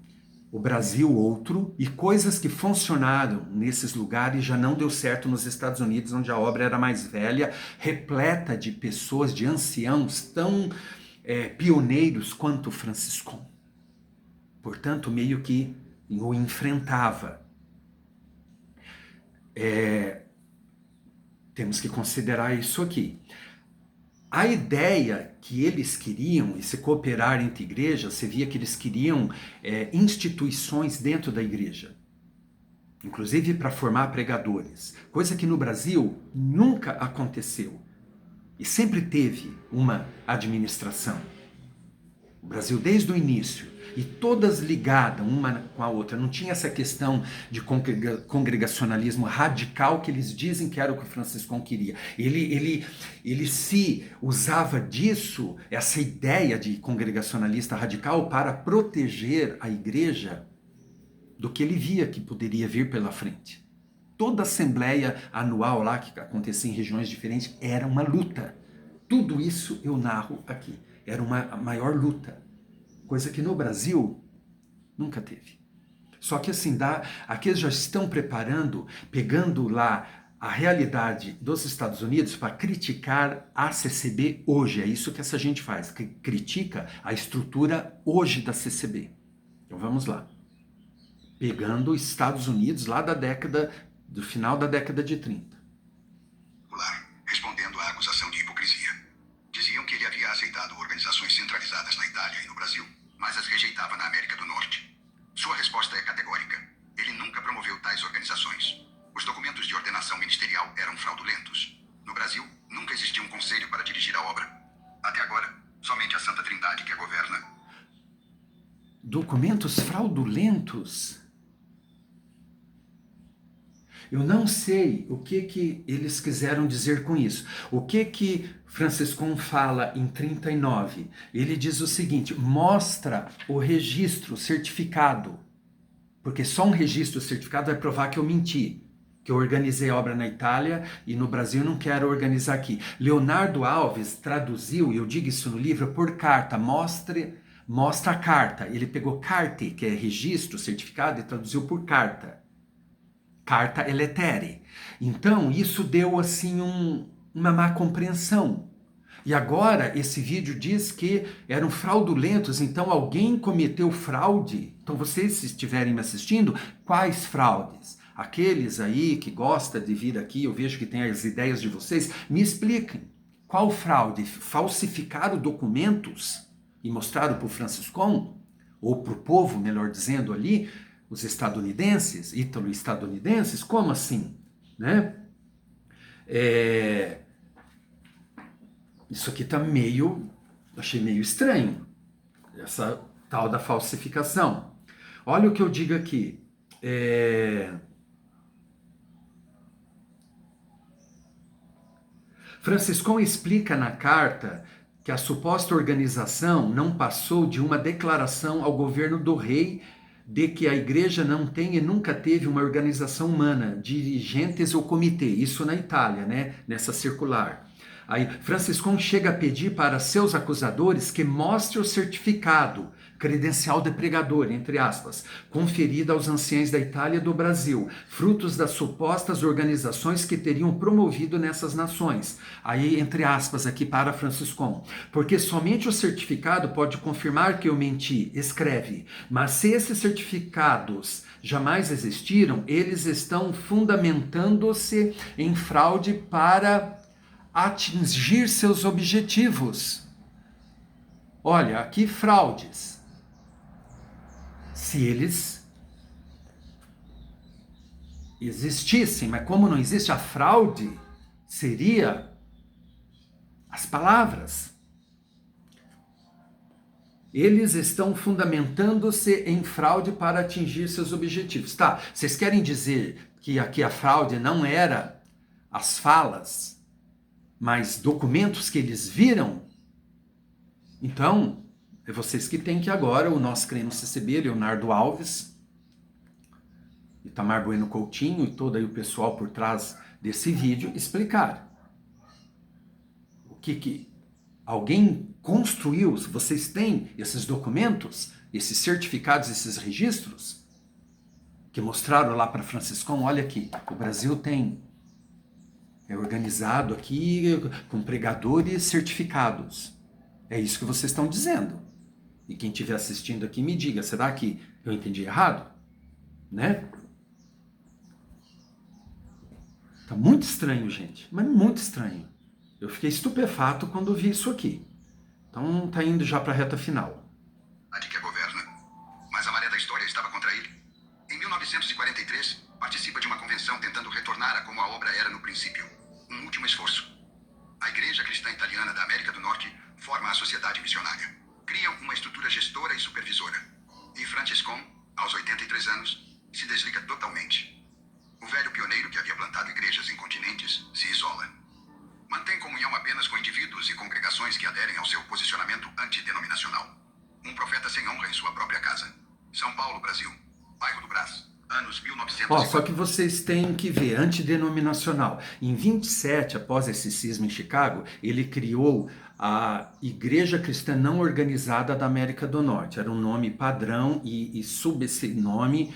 o Brasil outro, e coisas que funcionaram nesses lugares já não deu certo nos Estados Unidos, onde a obra era mais velha, repleta de pessoas, de anciãos tão pioneiros quanto Franciscon. Portanto, meio que o enfrentava. Temos que considerar isso aqui. A ideia que eles queriam, esse cooperar entre igrejas, você via que eles queriam instituições dentro da igreja, inclusive para formar pregadores, coisa que no Brasil nunca aconteceu e sempre teve uma administração. O Brasil desde o início, e todas ligadas uma com a outra, não tinha essa questão de congregacionalismo radical que eles dizem que era o que o Franciscon queria. Ele se usava disso, essa ideia de congregacionalista radical, para proteger a igreja do que ele via que poderia vir pela frente. Toda assembleia anual lá, que acontecia em regiões diferentes, era uma luta. Tudo isso eu narro aqui. Era uma maior luta. Coisa que no Brasil nunca teve. Só que assim, aqui eles já estão preparando, pegando lá a realidade dos Estados Unidos para criticar a CCB hoje. É isso que essa gente faz, que critica a estrutura hoje da CCB. Então vamos lá. Pegando os Estados Unidos lá do final da década de 30. Respondendo à acusação de hipocrisia. Diziam que ele havia aceitado organizações centralizadas na Itália e no Brasil, mas as rejeitava na América do Norte. Sua resposta é categórica. Ele nunca promoveu tais organizações. Os documentos de ordenação ministerial eram fraudulentos. No Brasil, nunca existiu um conselho para dirigir a obra. Até agora, somente a Santa Trindade que a governa. Documentos fraudulentos? Eu não sei o que eles quiseram dizer com isso. O que Franciscon fala em 39? Ele diz o seguinte: mostra o registro certificado, porque só um registro certificado vai provar que eu menti, que eu organizei a obra na Itália e no Brasil eu não quero organizar aqui. Leonardo Alves traduziu, e eu digo isso no livro, por carta, mostra a carta. Ele pegou carte, que é registro certificado, e traduziu por carta. Carta eletere. Então, isso deu assim uma má compreensão. E agora, esse vídeo diz que eram fraudulentos, então alguém cometeu fraude. Então, vocês, se estiverem me assistindo, quais fraudes? Aqueles aí que gostam de vir aqui, eu vejo que tem as ideias de vocês, me expliquem. Qual fraude? Falsificaram documentos e mostraram para o Franciscon, ou para o povo, melhor dizendo ali, os estadunidenses, ítalo-estadunidenses, como assim? Né? Isso aqui tá achei meio estranho, essa tal da falsificação. Olha o que eu digo aqui. Franciscon explica na carta que a suposta organização não passou de uma declaração ao governo do rei de que a igreja não tem e nunca teve uma organização humana, dirigentes ou comitê, isso na Itália, né? Nessa circular. Aí Franciscon chega a pedir para seus acusadores que mostre o certificado, credencial de pregador, entre aspas, conferido aos anciães da Itália e do Brasil, frutos das supostas organizações que teriam promovido nessas nações. Aí, entre aspas, aqui para Franciscon, porque somente o certificado pode confirmar que eu menti, escreve, mas se esses certificados jamais existiram, eles estão fundamentando-se em fraude para atingir seus objetivos. Olha, aqui fraudes. Se eles existissem, mas como não existe a fraude, seria as palavras. Eles estão fundamentando-se em fraude para atingir seus objetivos. Tá, vocês querem dizer que aqui a fraude não era as falas, mas documentos que eles viram? Então, é vocês que têm que agora, o nosso creme CCB, Leonardo Alves, Itamar Bueno Coutinho e todo aí o pessoal por trás desse vídeo, explicar o que alguém construiu. Vocês têm esses documentos, esses certificados, esses registros, que mostraram lá para Franciscon, olha aqui, o Brasil tem, é organizado aqui com pregadores certificados. É isso que vocês estão dizendo. E quem estiver assistindo aqui me diga, será que eu entendi errado? Né? Tá muito estranho, gente, mas muito estranho. Eu fiquei estupefato quando vi isso aqui. Então tá indo já para a reta final. A de que governa, mas a maré da história estava contra ele. Em 1943, participa de uma convenção tentando retornar a como a obra era no princípio. Um último esforço. A Igreja Cristã Italiana da América do Norte forma a Sociedade Missionária. Criam uma estrutura gestora e supervisora. E Franciscon, aos 83 anos, se desliga totalmente. O velho pioneiro que havia plantado igrejas em continentes se isola. Mantém comunhão apenas com indivíduos e congregações que aderem ao seu posicionamento antidenominacional. Um profeta sem honra em sua própria casa. São Paulo, Brasil. Bairro do Brás. Anos 1900. Só que vocês têm que ver, antidenominacional. Em 27, após esse cisma em Chicago, ele criou a Igreja Cristã Não Organizada da América do Norte. Era um nome padrão e sob esse nome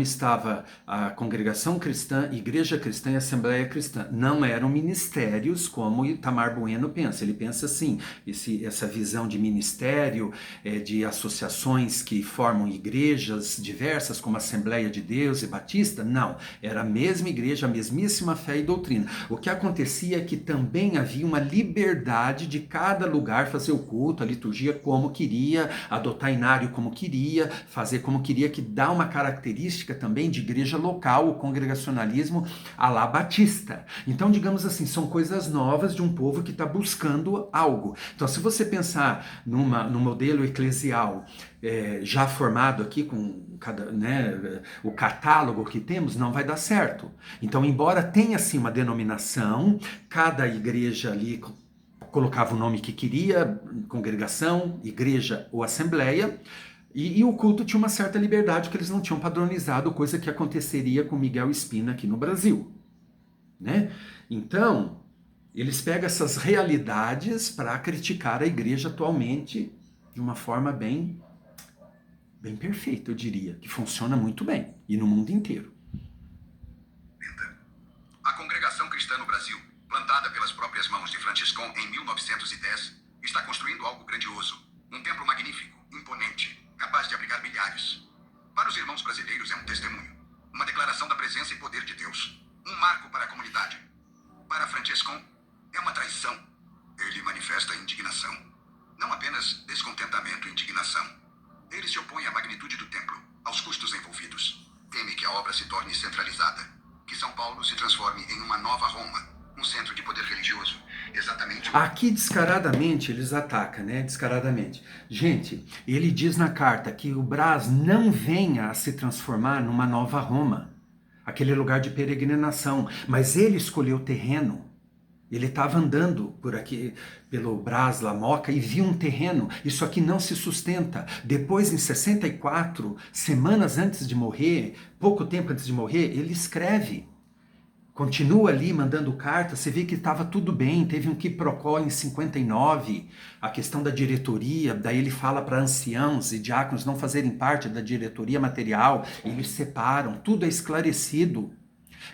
estava a Congregação Cristã, Igreja Cristã e Assembleia Cristã. Não eram ministérios como Itamar Bueno pensa. Ele pensa assim, essa visão de ministério, de associações que formam igrejas diversas como Assembleia de Deus e Batista. Não, era a mesma igreja, a mesmíssima fé e doutrina. O que acontecia é que também havia uma liberdade de cada lugar fazer o culto, a liturgia como queria, adotar inário como queria, fazer como queria, que dá uma característica também de igreja local, o congregacionalismo à la batista. Então, digamos assim, são coisas novas de um povo que está buscando algo. Então, se você pensar no modelo eclesial já formado aqui com o catálogo que temos, não vai dar certo. Então, embora tenha assim uma denominação, cada igreja ali colocava o nome que queria, congregação, igreja ou assembleia, e o culto tinha uma certa liberdade que eles não tinham padronizado, coisa que aconteceria com Miguel Espina aqui no Brasil, né? Então, eles pegam essas realidades para criticar a igreja atualmente de uma forma bem perfeita, eu diria, que funciona muito bem, e no mundo inteiro. A Congregação Cristã no Brasil, plantada pelas próprias mãos de Franciscon em 1910, está construindo algo grandioso. Um templo magnífico, imponente, capaz de abrigar milhares. Para os irmãos brasileiros é um testemunho. Uma declaração da presença e poder de Deus. Um marco para a comunidade. Para Franciscon, é uma traição. Ele manifesta indignação. Não apenas descontentamento e indignação. Ele se opõe à magnitude do templo, aos custos envolvidos. Teme que a obra se torne centralizada. Que São Paulo se transforme em uma nova Roma. Um centro de poder religioso, exatamente. Aqui descaradamente eles atacam, né? Descaradamente. Gente, ele diz na carta que o Brás não venha a se transformar numa nova Roma, aquele lugar de peregrinação, mas ele escolheu o terreno. Ele estava andando por aqui, pelo Brás, La Moca, e viu um terreno. Isso aqui não se sustenta. Depois, em 64, semanas antes de morrer, pouco tempo antes de morrer, ele escreve. continua ali mandando carta, você vê que estava tudo bem, teve um quiprocó em 59, a questão da diretoria, daí ele fala para anciãos e diáconos não fazerem parte da diretoria material, eles separam, tudo é esclarecido.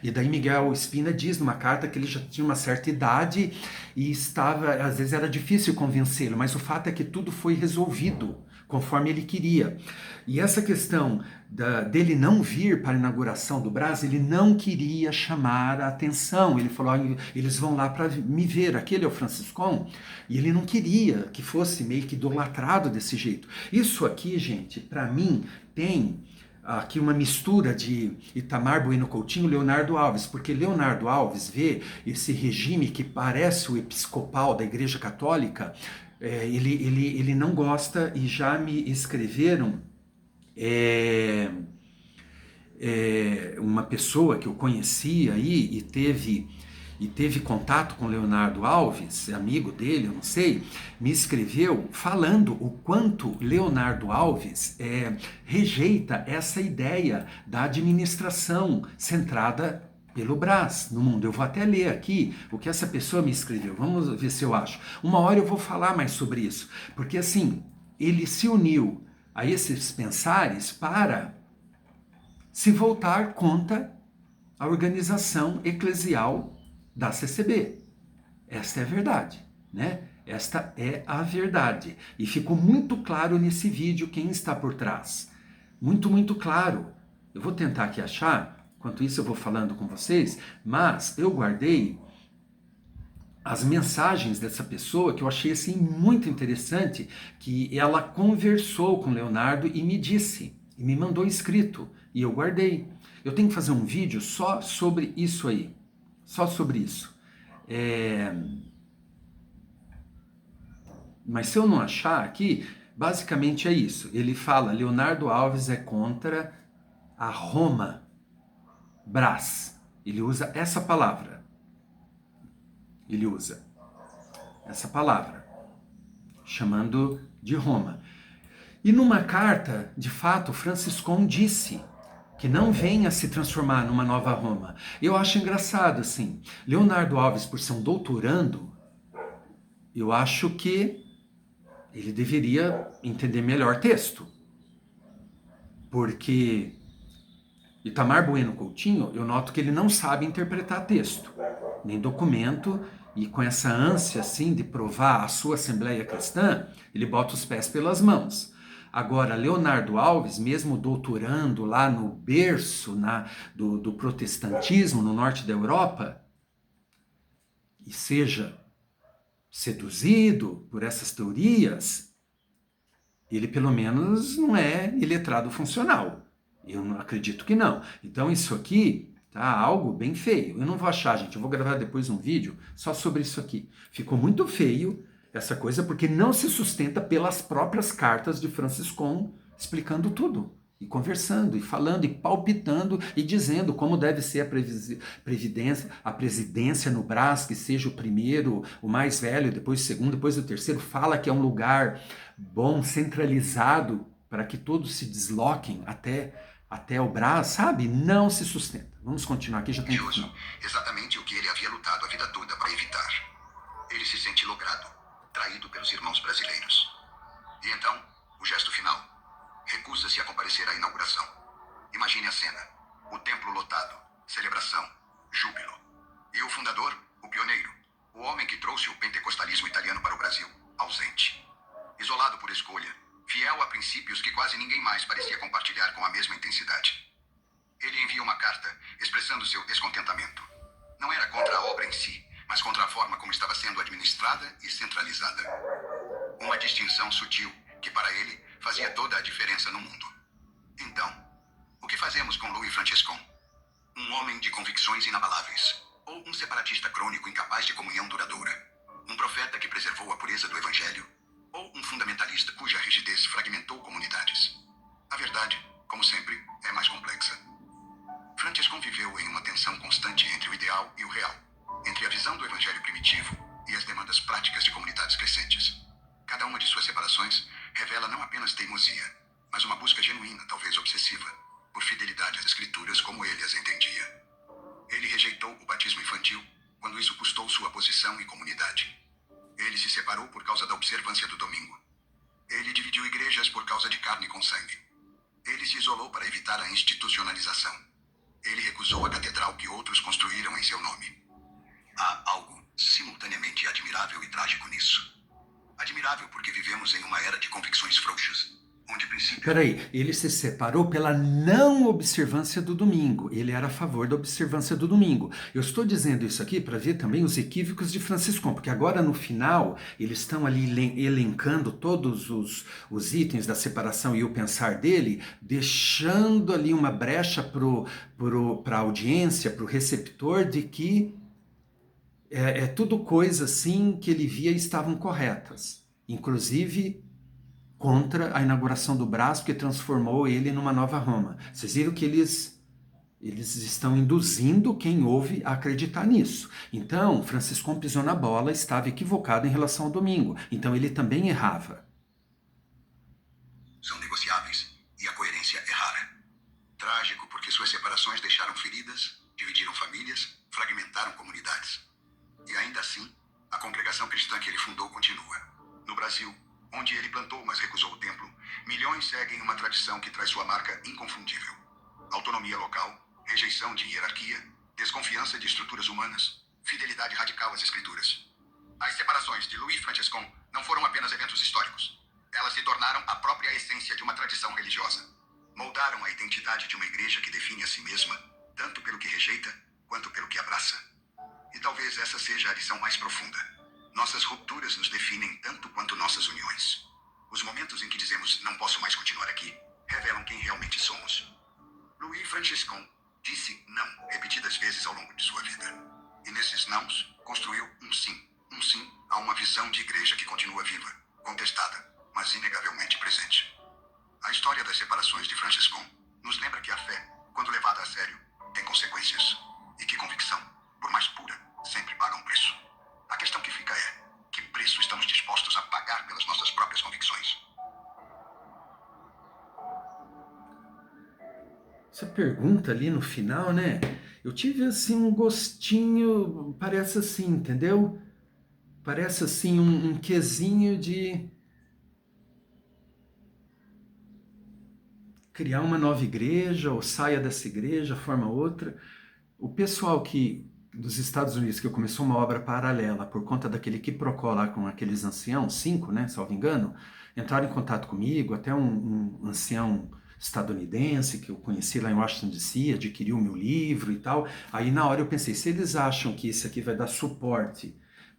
E daí Miguel Spina diz numa carta que ele já tinha uma certa idade e estava, às vezes era difícil convencê-lo, mas o fato é que tudo foi resolvido conforme ele queria. E essa questão dele não vir para a inauguração do Brás, ele não queria chamar a atenção. Ele falou, eles vão lá para me ver, aquele é o Franciscon, e ele não queria que fosse meio que idolatrado desse jeito. Isso aqui, gente, para mim, tem aqui uma mistura de Itamar Bueno Coutinho e Leonardo Alves, porque Leonardo Alves vê esse regime que parece o episcopal da Igreja Católica, ele não gosta, e já me escreveram uma pessoa que eu conhecia aí e teve contato com Leonardo Alves, amigo dele, eu não sei, me escreveu falando o quanto Leonardo Alves rejeita essa ideia da administração centrada pelo Brás no mundo. Eu vou até ler aqui o que essa pessoa me escreveu, vamos ver se eu acho. Uma hora eu vou falar mais sobre isso, porque assim, ele se uniu a esses pensares para se voltar contra a organização eclesial da CCB. Esta é a verdade, né? Esta é a verdade. E ficou muito claro nesse vídeo quem está por trás. Muito, muito claro. Eu vou tentar aqui achar, enquanto isso eu vou falando com vocês, mas eu guardei as mensagens dessa pessoa que eu achei assim muito interessante, que ela conversou com Leonardo e me disse, e me mandou escrito, e eu guardei. Eu tenho que fazer um vídeo só sobre isso aí, só sobre isso. Mas se eu não achar aqui, basicamente é isso. Ele fala, Leonardo Alves é contra a Roma Brás. Ele usa essa palavra. Ele usa essa palavra, chamando de Roma. E numa carta, de fato, Franciscon disse que não venha se transformar numa nova Roma. Eu acho engraçado, assim, Leonardo Alves, por ser um doutorando, eu acho que ele deveria entender melhor texto. Porque Itamar Bueno Coutinho, eu noto que ele não sabe interpretar texto, nem documento, e com essa ânsia, assim, de provar a sua Assembleia Cristã, ele bota os pés pelas mãos. Agora, Leonardo Alves, mesmo doutorando lá no berço do protestantismo no norte da Europa, e seja seduzido por essas teorias, ele pelo menos não é iletrado funcional. Eu não acredito que não. Então isso aqui tá algo bem feio. Eu não vou achar, gente, eu vou gravar depois um vídeo só sobre isso aqui. Ficou muito feio essa coisa porque não se sustenta pelas próprias cartas de Franciscon explicando tudo. E conversando, e falando, e palpitando, e dizendo como deve ser a presidência no Brás, que seja o primeiro, o mais velho, depois o segundo, depois o terceiro. Fala que é um lugar bom, centralizado, para que todos se desloquem até o Brás, sabe? Não se sustenta. Vamos continuar aqui, já tem... Exatamente o que ele havia lutado a vida toda para evitar. Ele se sente logrado, traído pelos irmãos brasileiros. E então, o gesto final. Recusa-se a comparecer à inauguração. Imagine a cena. O templo lotado, celebração, júbilo. E o fundador, o pioneiro, o homem que trouxe o pentecostalismo italiano para o Brasil, ausente. Isolado por escolha, fiel a princípios que quase ninguém mais parecia compartilhar com a mesma intensidade. Ele envia uma carta expressando seu descontentamento. Não era contra a obra em si, mas contra a forma como estava sendo administrada e centralizada. Uma distinção sutil que para ele fazia toda a diferença no mundo. Então, o que fazemos com Louis Franciscon? Um homem de convicções inabaláveis, ou um separatista crônico incapaz de comunhão duradoura? Um profeta que preservou a pureza do evangelho? Ou um fundamentalista cuja rigidez fragmentou comunidades? A verdade, como sempre, é mais complexa. Franciscon viveu em uma tensão constante entre o ideal e o real, entre a visão do evangelho primitivo e as demandas práticas de comunidades crescentes. Cada uma de suas separações revela não apenas teimosia, mas uma busca genuína, talvez obsessiva, por fidelidade às escrituras como ele as entendia. Ele rejeitou o batismo infantil quando isso custou sua posição e comunidade. Ele se separou por causa da observância do domingo. Ele dividiu igrejas por causa de carne com sangue. Ele se isolou para evitar a institucionalização. Ele recusou a catedral que outros construíram em seu nome. Há algo simultaneamente admirável e trágico nisso. Admirável porque vivemos em uma era de convicções frouxas, onde princípios... Peraí, ele se separou pela não observância do domingo. Ele era a favor da observância do domingo. Eu estou dizendo isso aqui para ver também os equívocos de Franciscão, porque agora no final eles estão ali elencando todos os itens da separação e o pensar dele, deixando ali uma brecha para a audiência, para o receptor, de que é tudo coisa assim que ele via estavam corretas. Inclusive contra a inauguração do Brás, que transformou ele numa nova Roma. Vocês viram que eles estão induzindo quem ouve a acreditar nisso. Então, Franciscão pisou na bola, estava equivocado em relação ao domingo. Então, ele também errava. São negociáveis e a coerência é rara. Trágico porque suas separações deixaram feridas, dividiram famílias, fragmentaram comunidades. E ainda assim, a congregação cristã que ele fundou continua. No Brasil, onde ele plantou, mas recusou o templo, milhões seguem uma tradição que traz sua marca inconfundível. Autonomia local, rejeição de hierarquia, desconfiança de estruturas humanas, fidelidade radical às escrituras. As separações de Louis Franciscon não foram apenas eventos históricos. Elas se tornaram a própria essência de uma tradição religiosa. Moldaram a identidade de uma igreja que define a si mesma, tanto pelo que rejeita, quanto pelo que abraça. E talvez essa seja a lição mais profunda. Nossas rupturas nos definem tanto quanto nossas uniões. Os momentos em que dizemos não posso mais continuar aqui, revelam quem realmente somos. Louis Franciscon disse não repetidas vezes ao longo de sua vida. E nesses nãos, construiu um sim a uma visão de igreja que continua viva, contestada, mas inegavelmente presente. A história das separações de Franciscon nos lembra que a fé, quando levada a sério, tem consequências. E que convicção, por mais pura, sempre paga um preço. A questão que fica é, que preço estamos dispostos a pagar pelas nossas próprias convicções? Essa pergunta ali no final, né? Eu tive assim um gostinho, parece assim, entendeu? Parece assim um quesinho de criar uma nova igreja, ou saia dessa igreja, forma outra. O pessoal dos Estados Unidos, que começou uma obra paralela por conta daquele quiprocó lá com aqueles anciãos, 5, né, salvo engano, entraram em contato comigo, até um ancião estadunidense que eu conheci lá em Washington DC, adquiriu o meu livro e tal. Aí na hora eu pensei, se eles acham que isso aqui vai dar suporte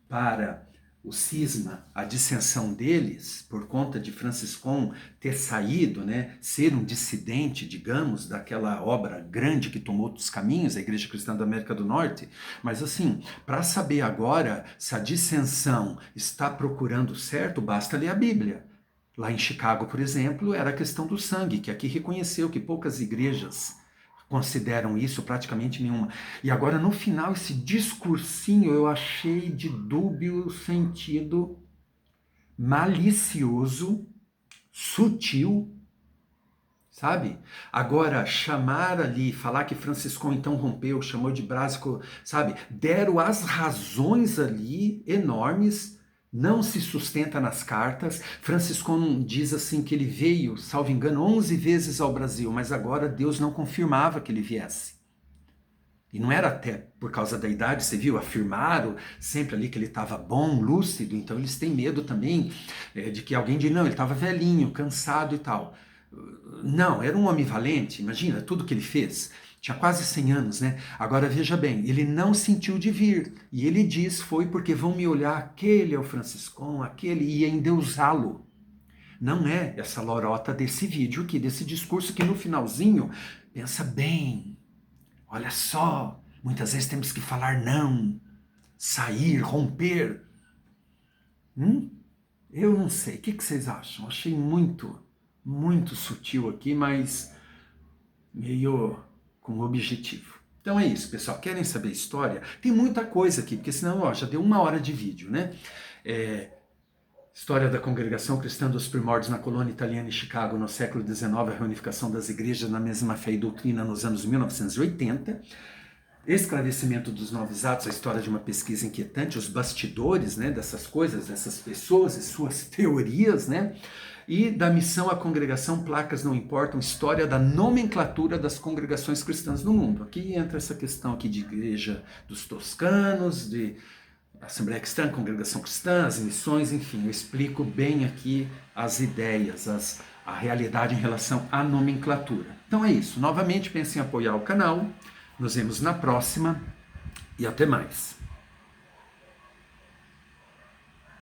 para o cisma, a dissensão deles, por conta de Franciscon ter saído, né, ser um dissidente, digamos, daquela obra grande que tomou outros caminhos, a Igreja Cristã da América do Norte, mas assim, para saber agora se a dissensão está procurando certo, basta ler a Bíblia. Lá em Chicago, por exemplo, era a questão do sangue, que aqui reconheceu que poucas igrejas consideram isso, praticamente nenhuma. E agora, no final, esse discursinho eu achei de dúbio sentido, malicioso, sutil, sabe? Agora, chamar ali, falar que Franciscon então rompeu, chamou de Brásico, sabe? Deram as razões ali enormes, não se sustenta nas cartas. Franciscon diz assim que ele veio, salvo engano, 11 vezes ao Brasil, mas agora Deus não confirmava que ele viesse. E não era até por causa da idade, você viu, afirmaram sempre ali que ele estava bom, lúcido, então eles têm medo também de que alguém diga, não, ele estava velhinho, cansado e tal. Não, era um homem valente, imagina tudo que ele fez. Tinha quase 100 anos, né? Agora veja bem, ele não sentiu de vir. E ele diz, foi porque vão me olhar, aquele é o Franciscon, aquele, e endeusá-lo. Não é essa lorota desse vídeo aqui, desse discurso que no finalzinho, pensa bem, olha só, muitas vezes temos que falar não, sair, romper. Eu não sei, o que vocês acham? Achei muito sutil aqui, mas meio com objetivo. Então é isso, pessoal. Querem saber história? Tem muita coisa aqui, porque senão, ó, já deu 1 hora de vídeo, né? História da congregação cristã dos primórdios na colônia italiana em Chicago no século XIX, a reunificação das igrejas na mesma fé e doutrina nos anos 1980. esclarecimento dos novos atos, a história de uma pesquisa inquietante, os bastidores, né, dessas coisas, dessas pessoas e suas teorias, né, e da missão à congregação Placas Não Importam, história da nomenclatura das congregações cristãs no mundo. Aqui entra essa questão aqui de igreja dos toscanos, de Assembleia Cristã, Congregação Cristã, as missões, enfim, eu explico bem aqui as ideias, a realidade em relação à nomenclatura. Então é isso, novamente pense em apoiar o canal, nos vemos na próxima e até mais.